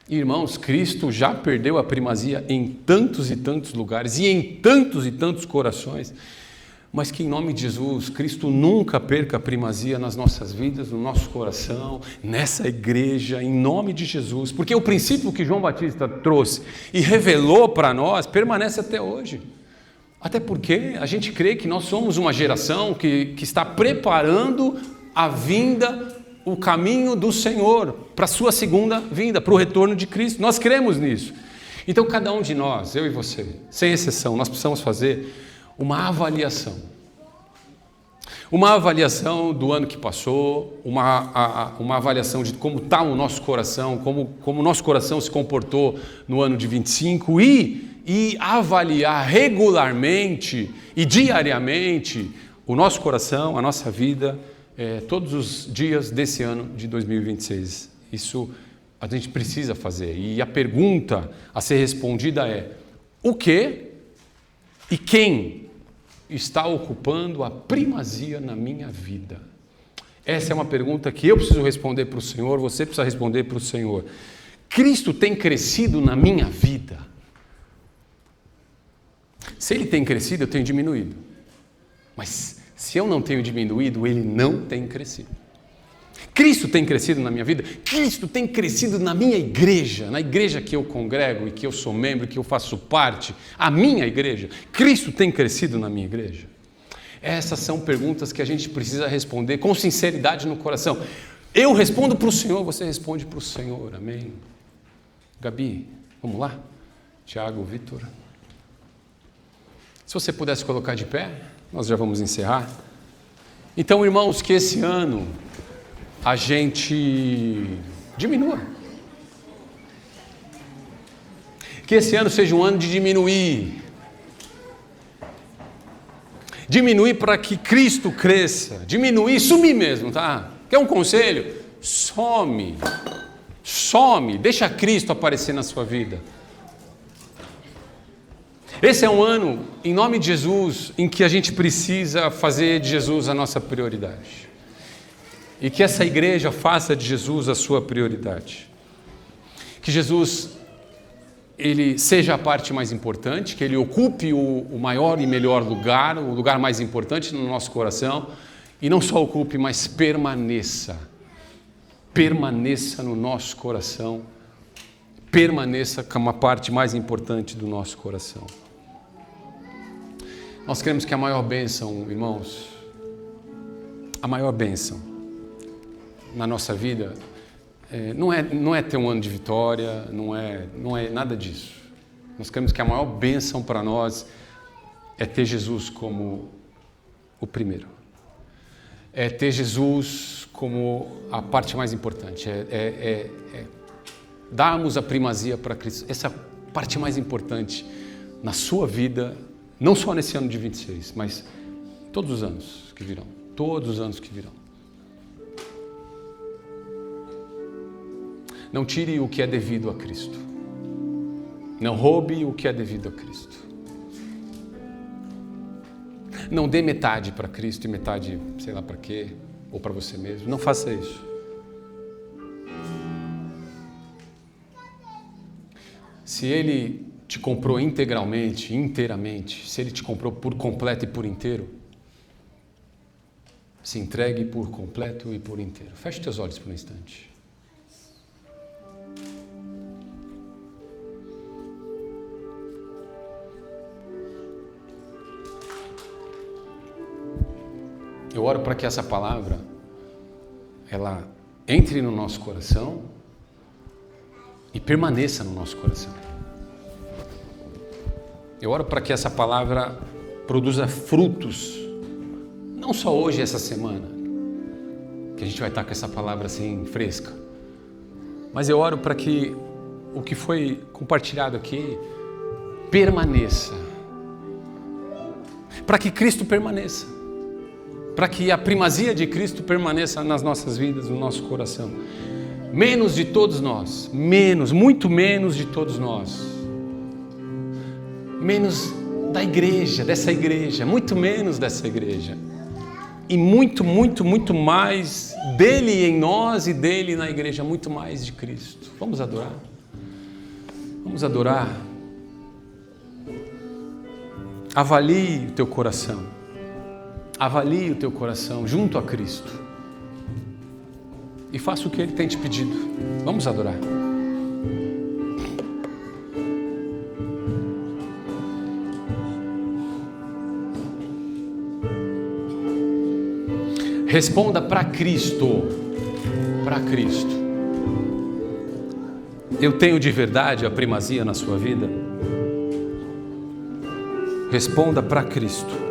Irmãos, Cristo já perdeu a primazia em tantos e tantos lugares e em tantos e tantos corações. mas que em nome de Jesus, Cristo nunca perca a primazia nas nossas vidas, no nosso coração, nessa igreja, em nome de Jesus, porque o princípio que João Batista trouxe e revelou para nós permanece até hoje. Até porque a gente crê que nós somos uma geração que está preparando a vinda, o caminho do Senhor para a sua segunda vinda, para o retorno de Cristo. Nós cremos nisso. Então cada um de nós, eu e você, sem exceção, nós precisamos fazer uma avaliação. Uma avaliação do ano que passou, uma avaliação de como está o nosso coração, como o nosso coração se comportou no ano de 25 e avaliar regularmente e diariamente o nosso coração, a nossa vida, todos os dias desse ano de 2026. Isso a gente precisa fazer. E a pergunta a ser respondida é: o que e quem está ocupando a primazia na minha vida? Essa é uma pergunta que eu preciso responder para o Senhor, você precisa responder para o Senhor. Cristo tem crescido na minha vida? Se Ele tem crescido, eu tenho diminuído. Mas se eu não tenho diminuído, Ele não tem crescido. Cristo tem crescido na minha vida? Cristo tem crescido na minha igreja, na igreja que eu congrego e que eu sou membro, que eu faço parte, a minha igreja. Cristo tem crescido na minha igreja? Essas são perguntas que a gente precisa responder com sinceridade no coração. Eu respondo para o Senhor, você responde para o Senhor, amém? Gabi, vamos lá? Tiago, Vitor. Se você pudesse colocar de pé, nós já vamos encerrar. Então, irmãos, que esse ano a gente diminua. Que esse ano seja um ano de diminuir. Diminuir para que Cristo cresça. Diminuir, sumir mesmo, tá? Quer um conselho? Some. Some. Deixa Cristo aparecer na sua vida. Esse é um ano, em nome de Jesus, em que a gente precisa fazer de Jesus a nossa prioridade. E que essa igreja faça de Jesus a sua prioridade. Que Jesus, Ele seja a parte mais importante, que Ele ocupe o maior e melhor lugar, o lugar mais importante no nosso coração, e não só ocupe, mas permaneça. Permaneça no nosso coração, permaneça como a parte mais importante do nosso coração. Nós cremos que a maior bênção, irmãos, a maior bênção na nossa vida não é ter um ano de vitória, não é nada disso. Nós cremos que a maior bênção para nós é ter Jesus como o primeiro. É ter Jesus como a parte mais importante. Darmos a primazia para Cristo. Essa é a parte mais importante na sua vida, não só nesse ano de 26, mas todos os anos que virão. Todos os anos que virão. Não tire o que é devido a Cristo. Não roube o que é devido a Cristo. Não dê metade para Cristo e metade, sei lá para quê, ou para você mesmo. Não faça isso. Se Ele te comprou integralmente, inteiramente, se Ele te comprou por completo e por inteiro, se entregue por completo e por inteiro. Feche teus olhos por um instante. Eu oro para que essa palavra, ela entre no nosso coração e permaneça no nosso coração. Eu oro para que essa palavra produza frutos, não só hoje, essa semana, que a gente vai estar com essa palavra assim fresca, mas eu oro para que o que foi compartilhado aqui permaneça, para que Cristo permaneça. Para que a primazia de Cristo permaneça nas nossas vidas, no nosso coração. Menos de todos nós, muito menos de todos nós. Menos da igreja, dessa igreja, muito menos dessa igreja. E muito, muito, muito mais dele em nós e dele na igreja, muito mais de Cristo. Vamos adorar? Vamos adorar. Avalie o teu coração. Avalie o teu coração junto a Cristo e faça o que Ele tem te pedido. Vamos adorar. Responda para Cristo. Para Cristo. Eu tenho de verdade a primazia na sua vida? Responda para Cristo.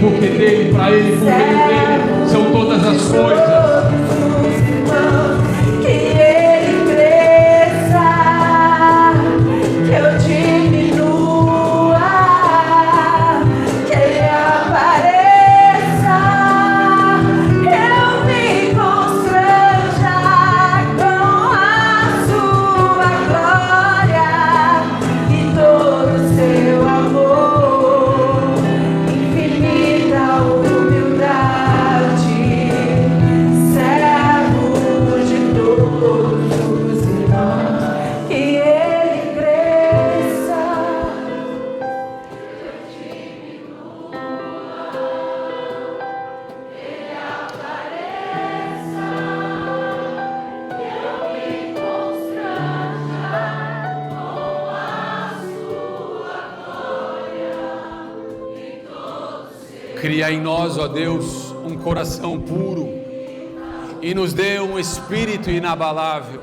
Porque dele, para ele, por meio dele, são todas as coisas. Que ele cresça, que eu diminua, que ele apareça, eu me constranja com a sua glória e todo o seu amor. Cria em nós, ó Deus, um coração puro e nos dê um espírito inabalável.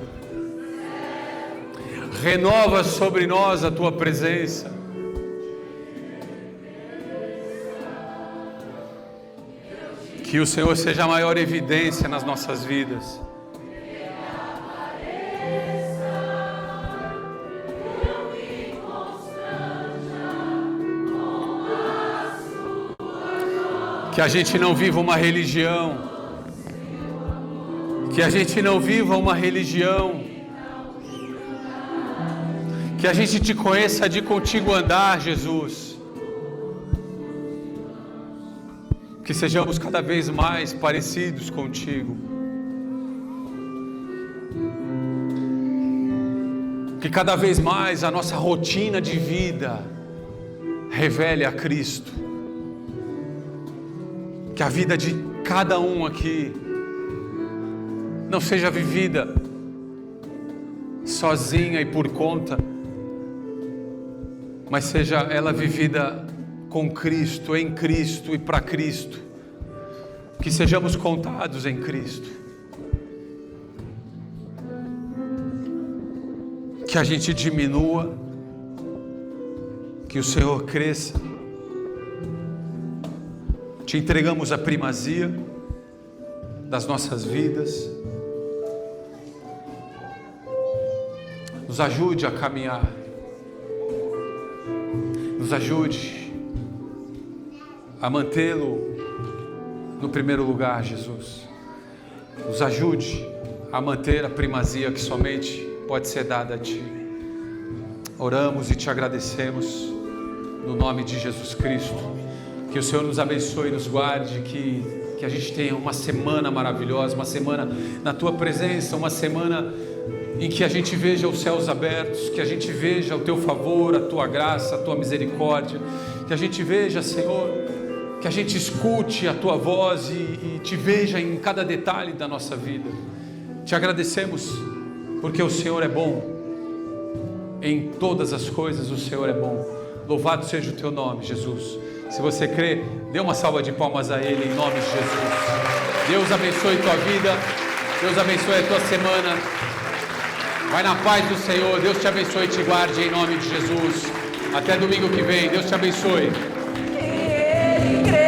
Renova sobre nós a tua presença. Que o Senhor seja a maior evidência nas nossas vidas. Que a gente não viva uma religião. Que a gente não viva uma religião. Que a gente te conheça de contigo andar, Jesus. Que sejamos cada vez mais parecidos contigo. Que cada vez mais a nossa rotina de vida revele a Cristo. Que a vida de cada um aqui não seja vivida sozinha e por conta, mas seja ela vivida com Cristo, em Cristo e para Cristo. Que sejamos contados em Cristo. Que a gente diminua, que o Senhor cresça. Te entregamos a primazia das nossas vidas. Nos ajude a caminhar. Nos ajude a mantê-lo no primeiro lugar, Jesus. Nos ajude a manter a primazia que somente pode ser dada a Ti. Oramos e Te agradecemos no nome de Jesus Cristo. Que o Senhor nos abençoe e nos guarde, que a gente tenha uma semana maravilhosa, uma semana na Tua presença, uma semana em que a gente veja os céus abertos, que a gente veja o Teu favor, a Tua graça, a Tua misericórdia, que a gente veja, Senhor, que a gente escute a Tua voz e Te veja em cada detalhe da nossa vida. Te agradecemos porque o Senhor é bom, em todas as coisas o Senhor é bom. Louvado seja o Teu nome, Jesus. Se você crê, dê uma salva de palmas a Ele em nome de Jesus. Deus abençoe tua vida, Deus abençoe a tua semana. Vai na paz do Senhor, Deus te abençoe e te guarde em nome de Jesus. Até domingo que vem, Deus te abençoe. Ele crê.